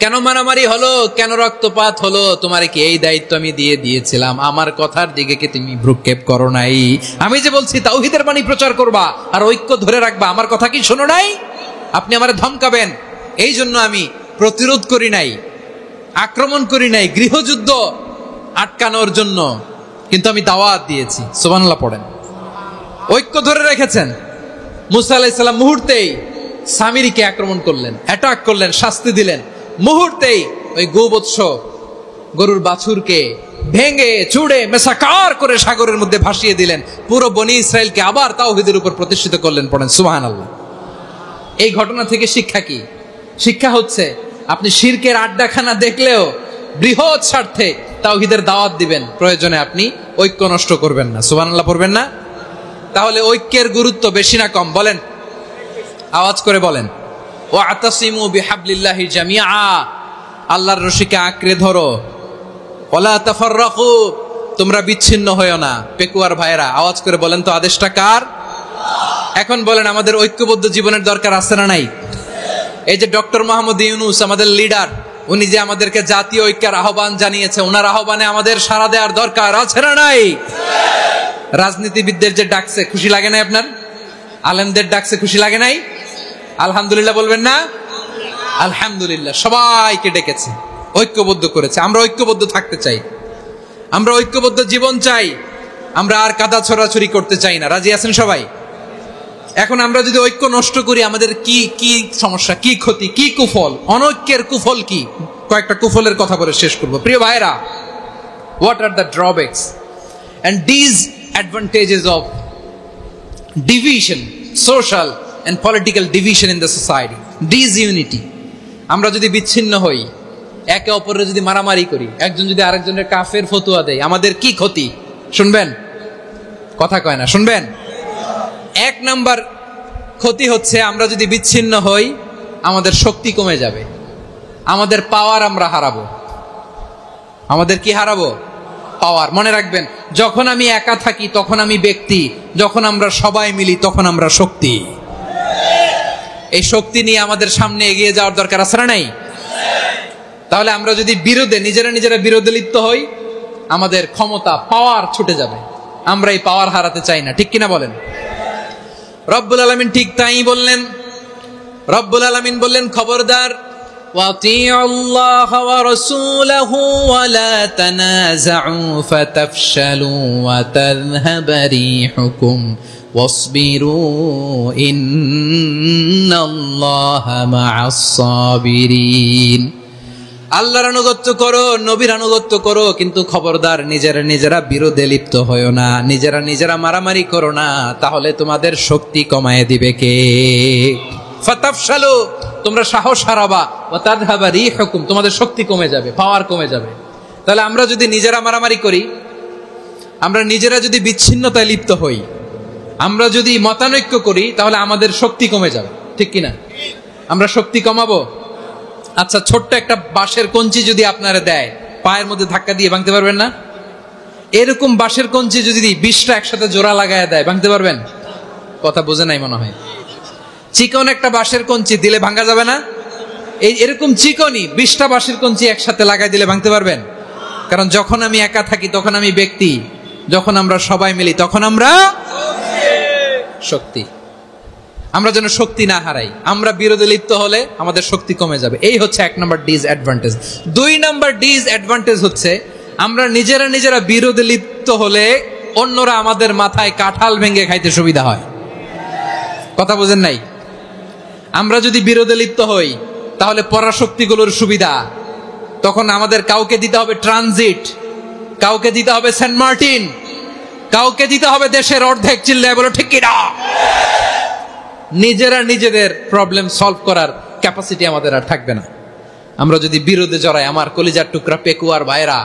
কেন মারামারি হলো, কেন রক্তপাত হলো, তোমারে কি এই দায়িত্ব আমি দিয়ে দিয়েছিলাম? আমার কথার দিকে কি তুমি ভ্রুক্ষেপ করো নাই? আমি যে বলছি তাওহীদের বাণী প্রচার করবা আর ঐক্য ধরে রাখবা, আমার কথা কি শোনো নাই? আপনি আমারে ধমকাবেন, এই জন্য আমি প্রতিরোধ করি নাই, আক্রমণ করি নাই, গৃহযুদ্ধ আটকানোর জন্য, কিন্তু আমি দাওয়াত দিয়েছি। সুবহানাল্লাহ পড়েন। ঐক্য ধরে রেখেছেন। মুসা আলাইহিস সালাম মুহূর্তেই সামিরীকে আক্রমণ করলেন, অ্যাটাক করলেন, শাস্তি দিলেন। মুহূর্তেই ওই গোবৎস গরুর বাছুরকে ভেঙে চুড়ে মেসাকার করে সাগরের মধ্যে ভাসিয়ে দিলেন। পুরো বনি ইসরায়েলকে আবার তাওহীদের উপর প্রতিষ্ঠিত করলেন। পড়েন সুবহানাল্লাহ। এই ঘটনা থেকে শিক্ষা কি? শিক্ষা হচ্ছে আপনি শিরকের আড্ডাখানা দেখলেও বৃহৎ স্বার্থে তাওহীদের দাওয়াত দিবেন, প্রয়োজনে আপনি ঐক্য নষ্ট করবেন না। সুবহানাল্লাহ পড়বেন না? তাহলে ঐক্যের গুরুত্ব বেশি না কম? বলেন, আওয়াজ করে বলেন। ওয়াতাসিমু বিহাবলিল্লাহি জামিআ, আল্লাহর রশিকে আঁকড়ে ধরো। ওয়ালা তাফাররাকু, তোমরা বিচ্ছিন্ন হয়ো না। পেকুয়ার ভাইরা আওয়াজ করে বলেন তো, আদেশটা কার? এখন বলেন, আমাদের ঐক্যবদ্ধ জীবনের দরকার আছে না নাই? এই যে ডক্টর মোহাম্মদ ইউনূস আমাদের লিডার, উনি যে আমাদেরকে জাতীয় ঐক্যের আহ্বান জানিয়েছে, ওনার আহ্বানে আমাদের সাড়া দেওয়ার দরকার আছে না নাই? রাজনীতিবিদদের যে ডাকছে, খুশি লাগে নাই আপনার? আলেমদের ডাকছে, খুশি লাগে নাই? আলহামদুলিল্লাহ বলবেন না? আলহামদুলিল্লাহ। সবাইকে ডেকেছে, ঐক্যবদ্ধ করেছে। আমরা ঐক্যবদ্ধ থাকতে চাই, আমরা ঐক্যবদ্ধ জীবন চাই, আমরা আর কাদা ছড়াছড়ি করতে চাই না। রাজি আছেন সবাই? এখন আমরা যদি ঐক্য নষ্ট করি, আমাদের কি কি সমস্যা, কি ক্ষতি, কি কুফল? অনৈক্যের কুফল কি? কয়েকটা কুফলের কথা বলে শেষ করবো। প্রিয় ভাইরা, what are the drawbacks and disadvantages of division, social and political division in the society, disunity? আমরা যদি বিচ্ছিন্ন হই, একে অপরের যদি মারামারি করি, একজন যদি আরেকজনের কাফের ফতোয়া দেয়, আমাদের কি ক্ষতি? শুনবেন? কথা কয় না, শুনবেন? এক নাম্বার ক্ষতি হচ্ছে, আমরা যদি বিচ্ছিন্ন হই আমাদের শক্তি কমে যাবে, আমাদের পাওয়ার আমরা হারাবো। আমাদের কি হারাবো? পাওয়ার। মনে রাখবেন, যখন আমি একা থাকি তখন আমি ব্যক্তি, যখন আমরা সবাই মিলি তখন আমরা শক্তি। এই শক্তি নিয়ে আমাদের সামনে এগিয়ে যাওয়ার দরকার আছে না নাই? তাহলে আমরা যদি নিজেরা বিরোধে লিপ্ত হই, আমাদের ক্ষমতা, পাওয়ার ছুটে যাবে। আমরা এই পাওয়ার হারাতে চাই না, ঠিক কিনা বলেন? রব্বুল আলামিন ঠিক তাই বললেন। রব্বুল আলামিন বললেন, খবরদার, وَأَطِيعُوا اللَّهَ وَرَسُولَهُ وَلَا تَنَازَعُوا فَتَفْشَلُوا وَتَذْهَبَ رِيحُكُمْ وَاصْبِرُوا إِنَّ اللَّهَ مَعَ الصَّابِرِينَ। আল্লাহর আনুগত্য করো, নবীর আনুগত্য করো, কিন্তু খবরদার নিজেরা বিরোধে লিপ্ত হয়ো না, নিজেরা মারামারি করো না, তাহলে তোমাদের শক্তি কমায় দিবে কে? ফাতাফশালু, তোমরা সাহস হারাবা, ওয়া তাযহাবা রিহুকুম, তোমাদের শক্তি কমে যাবে, পাওয়ার কমে যাবে। তাহলে আমরা যদি নিজেরা মারামারি করি, আমরা নিজেরা যদি বিচ্ছিন্নতায় লিপ্ত হই, আমরা যদি মতানৈক্য করি তাহলে আমাদের শক্তি কমে যাবে, ঠিক কিনা? আমরা শক্তি কমাবো। আচ্ছা, ছোট্ট একটা বাঁশের কঞ্চি যদি আপনারা দেয়, পায়ের মধ্যে ধাক্কা দিয়ে ভাঙতে পারবেন না? এরকম বাঁশের কঞ্চি যদি 20টা একসাথে জোড়া লাগায় দেয়, ভাঙতে পারবেন? কথা বোঝে নাই মনে হয়। চিকন একটা বাঁশের কঞ্চি দিলে ভাঙা যাবে না? এরকম চিকনই 20টা বাঁশের কঞ্চি একসাথে লাগাই দিলে ভাঙতে পারবেন? কারণ যখন আমি একা থাকি তখন আমি ব্যক্তি, যখন আমরা সবাই মিলি তখন আমরা শক্তি। আমরা যেন শক্তি না হারাই। আমরা বিরোধে লিপ্ত হলে আমাদের শক্তি কমে যাবে। এই হচ্ছে 1 নম্বর ডিসঅ্যাডভান্টেজ। 2 নম্বর ডিসঅ্যাডভান্টেজ হচ্ছে আমরা নিজেরা বিরোধে লিপ্ত হলে অন্যরা আমাদের মাথায় কাঁঠাল ভেঙে খাইতে সুবিধা হয়। কথা বোঝেন নাই? আমরা যদি বিরোধে লিপ্ত হই তাহলে পরাশক্তিগুলোর সুবিধা, তখন আমাদের কাউকে দিতে হবে ট্রানজিট, কাউকে দিতে হবে সেন্ট মার্টিন, কাউকে দিতে হবে দেশের অর্ধেক। চিল্লায় বলো ঠিক কিনা? নিজেদের প্রবলেম সলভ করার ক্যাপাসিটি আমাদের আর থাকবে না। আমরা যদি বিরোধে জড়াই, আমার কলিজার টুকরা পেকুয়ার ভাইরা,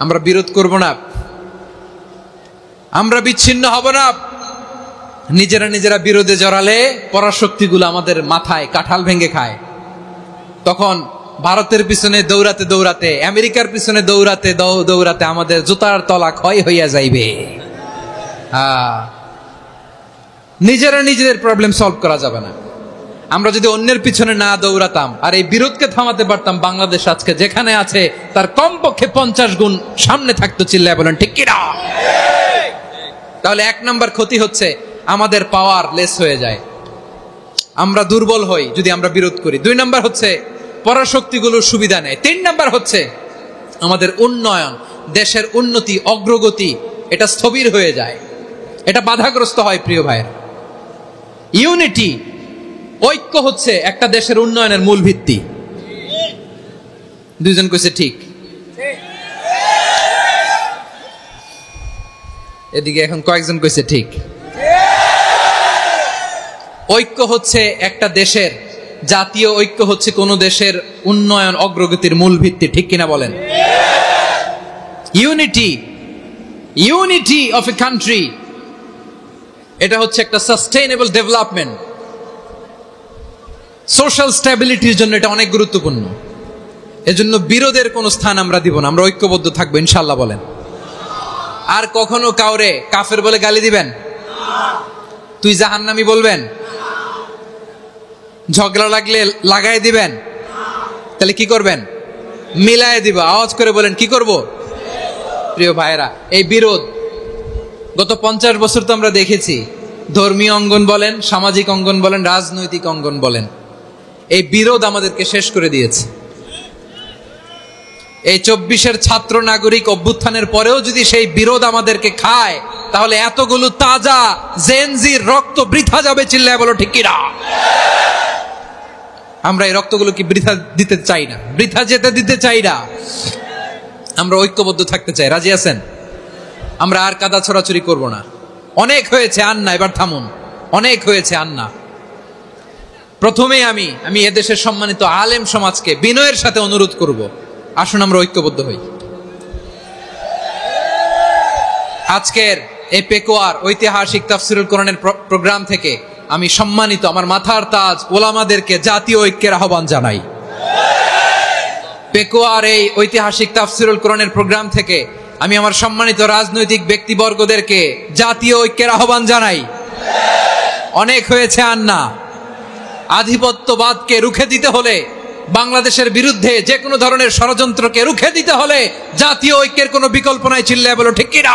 আমরা বিরোধ করব না, আমরা বিচ্ছিন্ন হব না। নিজেরা বিরোধে জড়ালে পরাশক্তিগুলো আমাদের মাথায় কাঁঠাল ভেঙে খায়। তখন ভারতের পিছনে দৌড়াতে, আমেরিকার পিছনে দৌড়াতে আমাদের জুতার তলা ক্ষয় হইয়া যাইবে। নিজেদের প্রবলেম সলভ করা যাবে না। আমরা যদি অন্যের পিছনে না দৌড়াতাম আর এই বিরোধকে থামাতে পারতাম, বাংলাদেশ আজকে যেখানে আছে তার কমপক্ষে 50 গুণ সামনে থাকতো। চিল্লায় বলেন ঠিক কিনা? তাহলে 1 নম্বর ক্ষতি হচ্ছে আমাদের পাওয়ার লেস হয়ে যায়, আমরা দুর্বল হই যদি আমরা বিরোধ করি। 2 নম্বর হচ্ছে পরাশক্তিগুলোর সুবিধা নেয়। 3 নম্বর হচ্ছে আমাদের উন্নয়ন, দেশের উন্নতি, অগ্রগতি, এটা স্থবির হয়ে যায়, এটা বাধাগ্রস্ত হয়। প্রিয় ভাইয়ের, ইউনিটি, ঐক্য হচ্ছে একটা দেশের উন্নয়নের মূল ভিত্তি। 2 জন কইছে ঠিক। এদিকে এখন কয়েকজন কইছে ঠিক। ঐক্য হচ্ছে একটা দেশের, জাতীয় ঐক্য হচ্ছে কোন দেশের উন্নয়ন অগ্রগতির মূল ভিত্তি, ঠিক কিনা বলেন? ইউনিটি অফ এ কান্ট্রি, এটা হচ্ছে একটা সাস্টেইনেবল ডেভেলপমেন্ট, সোশ্যাল স্ট্যাবিলিটির জন্য এটা অনেক গুরুত্বপূর্ণ। এজন্য বিরোধের কোন স্থান আমরা দিব না, আমরা ঐক্যবদ্ধ থাকবো ইনশাআল্লাহ বলেন। আর কখনো কাউরে কাফের বলে গালি দিবেন? তুই জাহান্নামী বলবেন? ঝগড়া লাগলে লাগাই দিবেন? তাহলে কি করবেন? মিলায় দিব। আওয়াজ করে বলেন কি করব? প্রিয় ভাইরা, এই বিরোধ গত 50 বছর তো আমরা দেখেছি, ধর্মীয় অঙ্গন বলেন, সামাজিক অঙ্গন বলেন, রাজনৈতিক অঙ্গন বলেন, এই বিরোধ আমাদেরকে শেষ করে দিয়েছে। এই 24-এর ছাত্র নাগরিক অভ্যুত্থানের পরেও যদি সেই বিরোধ আমাদেরকে খায়, তাহলে এতগুলো তাজা জেনজির রক্ত বৃথা যাবে। চিল্লায় বলো ঠিক কিনা? আমরা এই রক্তগুলো কি বৃথা দিতে চাই না, বৃথা যেতে দিতে চাই না। আমরা ঐক্যবদ্ধ থাকতে চাই। রাজি আছেন? আমরা আর কাদা ছড়াছড়ি করব না। অনেক হয়েছে আন্না, এবার থামুন। অনেক হয়েছে আন্না। প্রথমে আমি এদেশের সম্মানিত আলেম সমাজকে বিনয়ের সাথে অনুরোধ করব, আসুন আমরা ঐক্যবদ্ধ হই। আজকের এই পেকুয়ার ঐতিহাসিক তাফসিরুল কোরআনের প্রোগ্রাম থেকে আমি সম্মানিত আমার মাথার তাজ ওলামাদেরকে জাতীয় ঐক্যের আহ্বান জানাই। পেকুয়ার এই ঐতিহাসিক তাফসিরুল কোরআনের প্রোগ্রাম থেকে আমি আমার সম্মানিত রাজনৈতিক ব্যক্তিবর্গদেরকে জাতীয় ঐক্যের আহ্বান জানাই। অনেক হয়েছে আন্না। আধিপত্যবাদকে রুখে দিতে হলে, বাংলাদেশের বিরুদ্ধে যে কোনো ধরনের ষড়যন্ত্রকে রুখে দিতে হলে জাতীয় ঐক্যের কোনো বিকল্প নাই। চিল্লায় বলো ঠিক কিনা?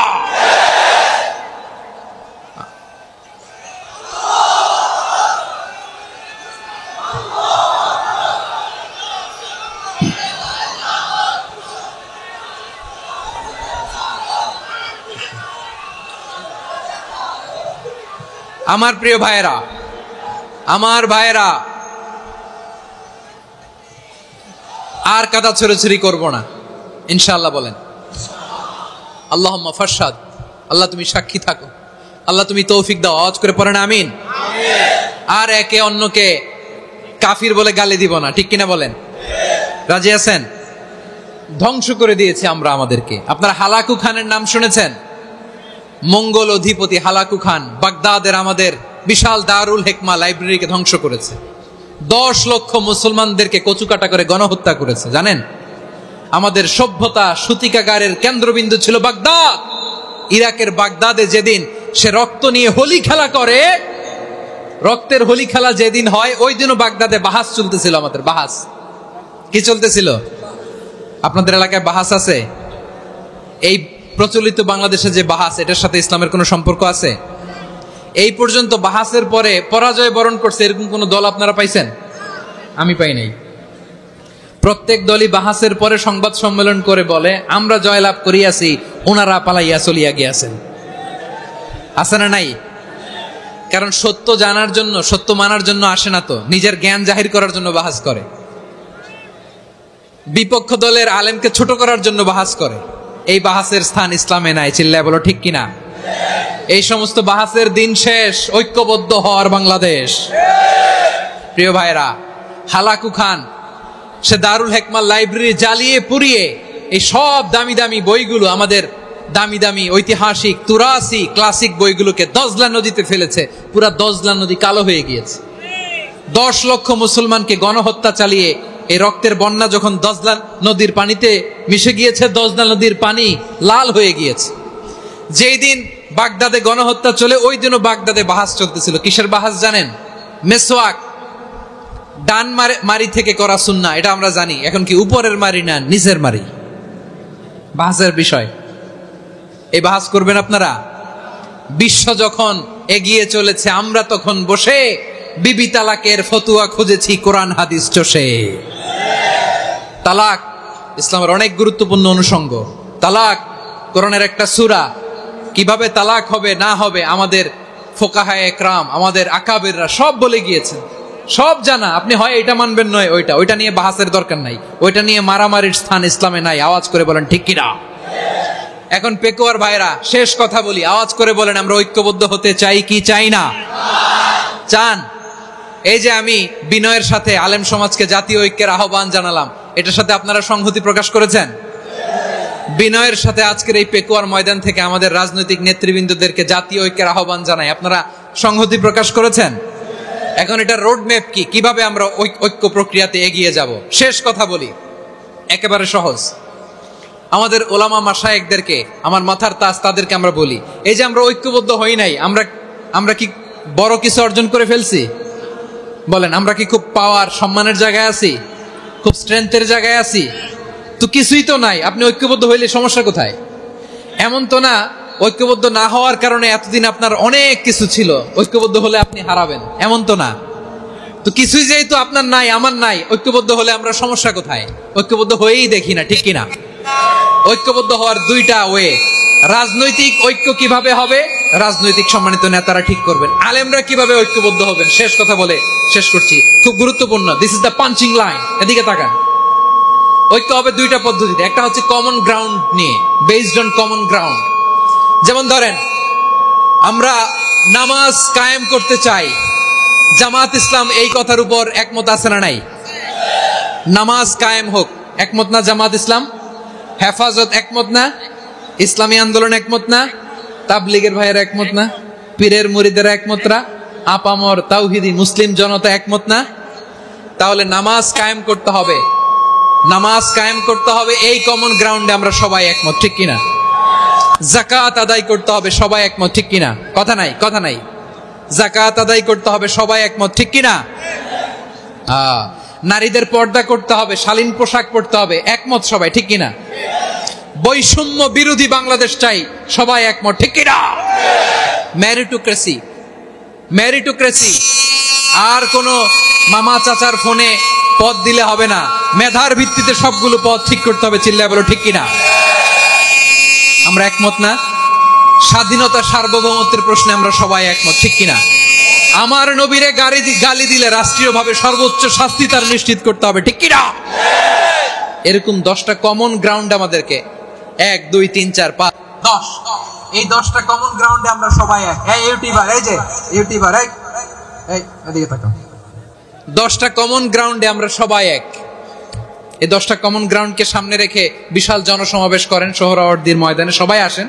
আমার প্রিয় ভাইয়েরা, আর কাদা ছড়াছড়ি করব না ইনশাআল্লাহ বলেন। আল্লাহুম্মা ফারশাদ। আল্লাহ তুমি সাক্ষী থাকো, আল্লাহ তুমি তৌফিক দাও। আওয়াজ করে পড়েন আমিন। আর একে অন্যকে কাফির বলে গালি দিব না, ঠিক কিনা বলেন? রাজি আছেন? ধ্বংস করে দিয়েছে আমরা আমাদেরকে। আপনারা হালাকু খানের নাম শুনেছেন? মঙ্গল অধিপতি হালাকু খান বাগদাদের আমাদের বিশাল দারুল হেকমা লাইব্রেরিকে ধ্বংস করেছে। 10 লক্ষ মুসলমানদেরকে কচুকাটা করে গণহত্যা করেছে। জানেন, আমাদের সভ্যতা সূতিকাগারের কেন্দ্রবিন্দু ছিল বাগদাদ। ইরাকের বাগদাদে যেদিন সে রক্ত নিয়ে হোলি খেলা করে, রক্তের হোলি খেলা যেদিন হয়, ওই দিনও বাগদাদে বাহাস চলতেছিল। আমাদের বাহাস কি চলতেছিল? আপনাদের এলাকায় বাহাস আছে? এই প্রচলিত বাংলাদেশে যে বাহাস, এটার সাথে ইসলামের কোনো সম্পর্ক আছে? এই পর্যন্ত বাহাসের পরে পরাজয় বরণ করছে এরকম কোন দল আপনারা পাইছেন? আমি পাই নাই। প্রত্যেক দলই বাহাসের পরে সংবাদ সম্মেলন করে বলে, আমরা জয়লাভ করিয়াছি, ওনারা পালাইয়া চলিয়া গিয়াছেন। আছে না নাই? কারণ সত্য জানার জন্য, সত্য মানার জন্য আসে না তো, নিজের জ্ঞান জাহির করার জন্য বাহাস করে। বিপক্ষ দলের আলেমকে ছোট করার জন্য বাহাস করে। এই বাহাসের স্থান ইসলামে নাই। চিল্লায় বলো ঠিক কিনা? এই সমস্ত বাহাসের দিন শেষ। ঐক্যবদ্ধ হওয়ার বাংলাদেশ। প্রিয় ভাইরা, হালাকু খান সে দারুল হেকমা লাইব্রেরি জ্বালিয়ে পুড়িয়ে এই সব দামি দামি বইগুলো, আমাদের দামি দামি ঐতিহাসিক তুরাসি ক্লাসিক বইগুলোকে দজলা নদীতে ফেলেছে। পুরা দজলা নদী কালো হয়ে গিয়েছে। 10 লক্ষ মুসলমানকে গণহত্যা চালিয়ে এই রক্তের বন্যা যখন দজলা নদীর পানিতে মিশে গিয়েছে, দজলা নদীর পানি লাল হয়ে গিয়েছে। যেই দিন বাগদাদে গণহত্যা চলে, ওই দিনও বাগদাদে বাহাস চলতেছিল। কিসের বাহাস জানেন? মেসওয়াক, ডান মারি থেকে করা সুন্নাহ, এটা আমরা জানি। এখন কি উপরের মারি না নিচের মারি? বাহাসের বিষয়। এই বাহাস করবেন আপনারা? বিশ্ব যখন এগিয়ে চলেছে, আমরা তখন বসে বিবি তালাকের ফতুয়া খুঁজেছি কোরআন হাদিস চষে। তালাক ইসলামের অনেক গুরুত্বপূর্ণ অনুষঙ্গ। তালাক কোরআনের একটা সূরা। কিভাবে তালাক হবে না হবে আমাদের ফোকাহায়ে একরাম, আমাদের আকাবেররা সব বলে গিয়েছেন, সব জানা। আপনি হয় এটা মানবেন, নয় ওইটা নিয়ে বাহাসের দরকার নাই। ওইটা নিয়ে মারামারির স্থান ইসলামে নাই। আওয়াজ করে বলেন ঠিক কিনা? এখন পেকুয়ার ভাইরা, শেষ কথা বলি, আওয়াজ করে বলেন আমরা ঐক্যবদ্ধ হতে চাই কি চাই না? চান? এই যে আমি বিনয়ের সাথে আলেম সমাজকে জাতীয় ঐক্যের আহ্বান জানালাম, এটার সাথে আপনারা সংহতি প্রকাশ করেছেন? বিনয়ের সাথে আজকের এই পেকুয়ার ময়দান থেকে আমাদের রাজনৈতিক নেতৃবৃন্দদেরকে জাতীয় ঐক্যের আহ্বান জানাই, আপনারা সংহতি প্রকাশ করেছেন? এখন এটা রোড ম্যাপ কি, কিভাবে আমরা ঐক্য প্রক্রিয়াতে এগিয়ে যাব? শেষ কথা বলি, একেবারে সহজ। আমাদের ওলামা মাশায়েখদেরকে, আমার মাথার তাজ, তাদেরকে আমরা বলি, এই যে আমরা ঐক্যবদ্ধ হই নাই, আমরা কি বড় কিছু অর্জন করে ফেলছি? বলেন, আমরা কি খুব পাওয়ার সম্মানের জায়গায় আছি? খুব স্ট্রেংথের জায়গায় আছি? তো কিছুই তো নাই। আপনি ঐক্যবদ্ধ হইলে সমস্যা কোথায়? এমন তো না ঐক্যবদ্ধ না হওয়ার কারণে এতদিন আপনার অনেক কিছু ছিল, ঐক্যবদ্ধ হলে আপনি হারাবেন, এমন তো না। তো কিছুই যেহেতু আপনার নাই, আমার নাই, ঐক্যবদ্ধ হলে আমরা সমস্যা কোথায়? ঐক্যবদ্ধ হয়েই দেখি না, ঠিক কিনা? ঐক্যবদ্ধ হওয়ার দুইটা ওয়ে। রাজনৈতিক ঐক্য কিভাবে হবে? রাজনৈতিক সম্মানিত নেতারা ঠিক করবেন। আলেমরা কিভাবে ঐক্যবদ্ধ হবেন? শেষ কথা বলে শেষ করছি, খুব গুরুত্বপূর্ণ। This is the punching line. এদিকে তাকান। ঐক্য হবে দুইটা পদ্ধতিতে। একটা হচ্ছে কমন গ্রাউন্ড নিয়ে, বেসড অন কমন গ্রাউন্ড। যেমন ধরেন, আমরা নামাজ কায়েম করতে চাই, জামাত ইসলাম এই কথার উপর একমত আছে না নাই? নামাজ কায়েম হোক, একমত না জামাত ইসলাম? হেফাজত একমত না? ইসলামী আন্দোলন একমত না? তাবলীগের ভাইয়েরা একমত না? পীরের মুরিদেরা একমত না? আপামর তাওহীদি মুসলিম জনতা একমত না? তাহলে নামাজ কায়েম করতে হবে। নামাজ কায়েম করতে হবে এই কমন গ্রাউন্ডে আমরা সবাই একমত, ঠিক কিনা? যাকাত আদায় করতে হবে, সবাই একমত, ঠিক কিনা? কথা নাই। যাকাত আদায় করতে হবে, সবাই একমত, ঠিক কিনা? নারীদের পর্দা করতে হবে, শালীন পোশাক পরতে হবে, একমত সবাই, ঠিক কিনা? বৈষম্য বিরোধী বাংলাদেশ চাই, সবাই একমত, ঠিক কিনা? মেরিটোক্রেসি, আর কোন মামা চাচার ফোনে পদ দিলে হবে না, মেধার ভিত্তিতে সবগুলো পদ ঠিক করতে হবে। চিল্লায় বলো ঠিক কিনা? আমরা একমত না? স্বাধীনতা সার্বভৌমত্বের প্রশ্নে আমরা সবাই একমত, ঠিক কিনা? আমার নবীরে গালি দিলে রাষ্ট্রীয়ভাবে সর্বোচ্চ শাস্তি তার নিশ্চিত করতে হবে, ঠিক কিনা? এরকম 10টা কমন গ্রাউন্ড আমাদেরকে, 1 2 3 4 5 10, এই 10টা কমন গ্রাউন্ডে আমরা সবাই এক। এই ইউটিউবার, এই যে ইউটিউবার, এই এদিকে তাকাও। 10টা কমন গ্রাউন্ডে আমরা সবাই এক। এই 10টা কমন গ্রাউন্ডকে সামনে রেখে বিশাল জনসমাবেশ করেন সোহরাওয়ার্দীর ময়দানে, সবাই আসেন।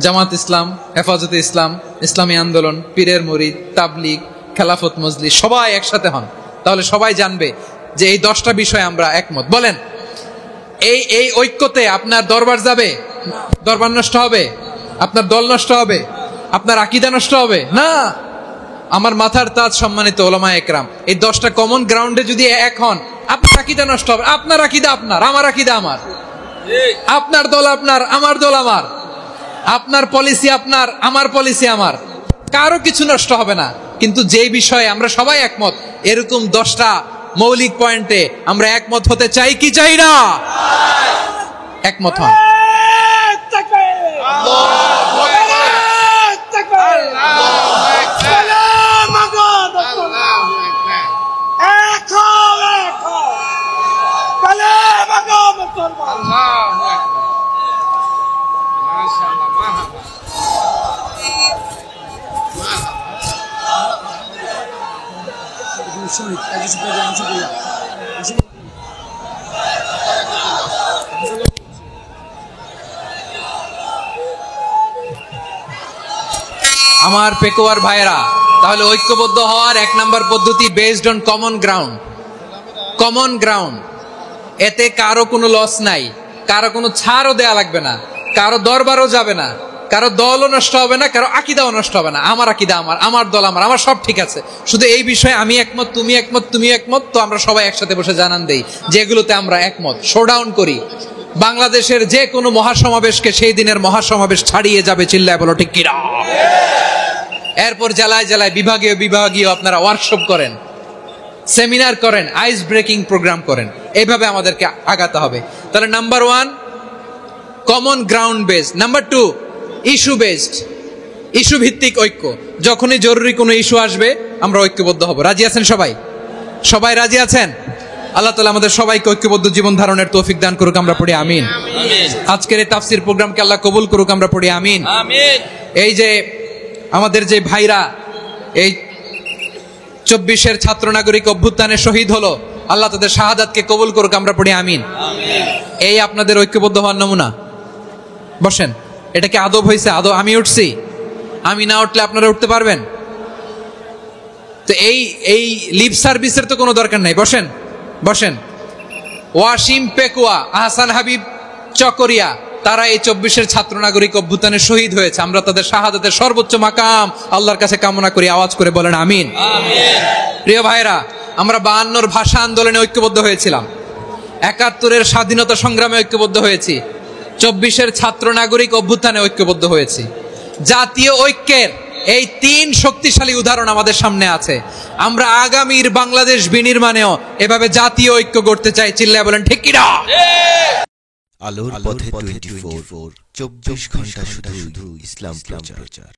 জামাত ইসলাম, হেফাজতে ইসলাম, ইসলামী আন্দোলন, পীরের মুরিদ, তাবলিগ, খেলাফত মজলিস সবাই একসাথে হন, তাহলে সবাই জানবে যে এই 10টা বিষয়ে আমরা একমত। বলেন, এই ঐক্যতে আপনার দরবার যাবে? দরবার নষ্ট হবে? আপনার দল নষ্ট হবে? আপনার আকীদা নষ্ট হবে? না। আমার মাথার তাজ সম্মানিত ওলামায়ে একরাম, এই 10টা কমন গ্রাউন্ডে যদি এক হন, আপনার আকীদা নষ্ট হবে? আপনার আকীদা আপনার, আমার আকীদা আমার, আপনার দল আপনার, আমার দল আমার, আপনার পলিসি আপনার, আমার পলিসি আমার, কারো কিছু নষ্ট হবে না। কিন্তু যে বিষয়ে আমরা সবাই একমত, এরকম 10টা মৌলিক পয়েন্টে আমরা একমত হতে চাই কি চাই না? একমত হন। আমার পেকোয়ার ভাইরা, তাহলে ঐক্যবদ্ধ হওয়ার 1 নম্বর পদ্ধতি based on common ground. Common ground, এতে কারো কোনো লস নাই, কারো কোনো ছাড়ও দেয়া লাগবে না, কারো দরবারও যাবে না, কারো দলও নষ্ট হবে না, কারো আকীদাও নষ্ট হবে না। আমার আকীদা আমার, আমার দল আমার, আমার সব ঠিক আছে। শুধু এই বিষয়ে আমি একমত, তুমি একমত, তুমি একমত, তো আমরা সবাই একসাথে বসে জানান দেই যেগুলোতে আমরা একমত, শোডাউন করি। বাংলাদেশের যে কোনো মহাসমাবেশকে সেই দিনের মহাসমাবেশ ছাড়িয়ে যাবে, চিল্লায় বলো ঠিক কিনা? এরপর জেলায় জেলায় বিভাগীয় আপনারা ওয়ার্কশপ করেন, সেমিনার করেন, আইস ব্রেকিং প্রোগ্রাম করেন, এইভাবে আমাদেরকে আগাতে হবে। তাহলে number 1 common ground based. Number 2 issue based, issue ভিত্তিক ঐক্য। যখনই জরুরি কোনো ইস্যু আসবে আমরা ঐক্যবদ্ধ হব। রাজি আছেন সবাই? সবাই রাজি আছেন? আল্লাহ তাআলা আমাদের সবাইকে ঐক্যবদ্ধ জীবন ধারণের তৌফিক দান করুক, আমরা পড়ি আমিন। আজকের এই তাফসীর প্রোগ্রামকে আল্লাহ কবুল করুক, আমরা পড়ি আমিন। এই যে আমাদের যে ভাইরা এই 24-এর ছাত্র নাগরিক অভ্যুত্থানে শহীদ হলো, আল্লাহ তাদের শাহাদাতকে কবুল করুক, আমরা পড়ি আমিন। এই আপনাদের ঐক্যবদ্ধ হওয়ার নমুনা। বসেন, এটা কি আদব হয়েছে? আদব আমি উঠছি, আমি না উঠলে আপনারা উঠতে পারবেন? তো এই লিপ সার্ভিসের তো কোনো দরকার নাই। বসেন বসেন। ওয়াসিম পেকুয়া, আহসান হাবিব চকরিয়া, তারা এই 24-এর ছাত্র নাগরিক অভ্যুত্থানে শহীদ হয়েছে। আমরা তাদের শাহাদাতের সর্বোচ্চ মাকাম আল্লাহর কাছে কামনা করি। আওয়াজ করে বলেন আমিন। প্রিয় ভাইরা, আমরা 52-র ভাষা আন্দোলনে ঐক্যবদ্ধ হয়েছিলাম, 71-এর স্বাধীনতা সংগ্রামে ঐক্যবদ্ধ হয়েছি, 24-এর ছাত্র নাগরিক অভ্যুত্থানে ঐক্যবদ্ধ হয়েছি। জাতীয় ঐক্যের এই 3 শক্তিশালী উদাহরণ আমাদের সামনে আছে। আমরা আগামীর বাংলাদেশ বিনির্মাণেও এভাবে জাতীয় ঐক্য গড়তে চাই। চিল্লায় বলেন ঠিক কিনা? আলোর পথে 24 24 ঘন্টা শুধু ইসলাম প্রচার।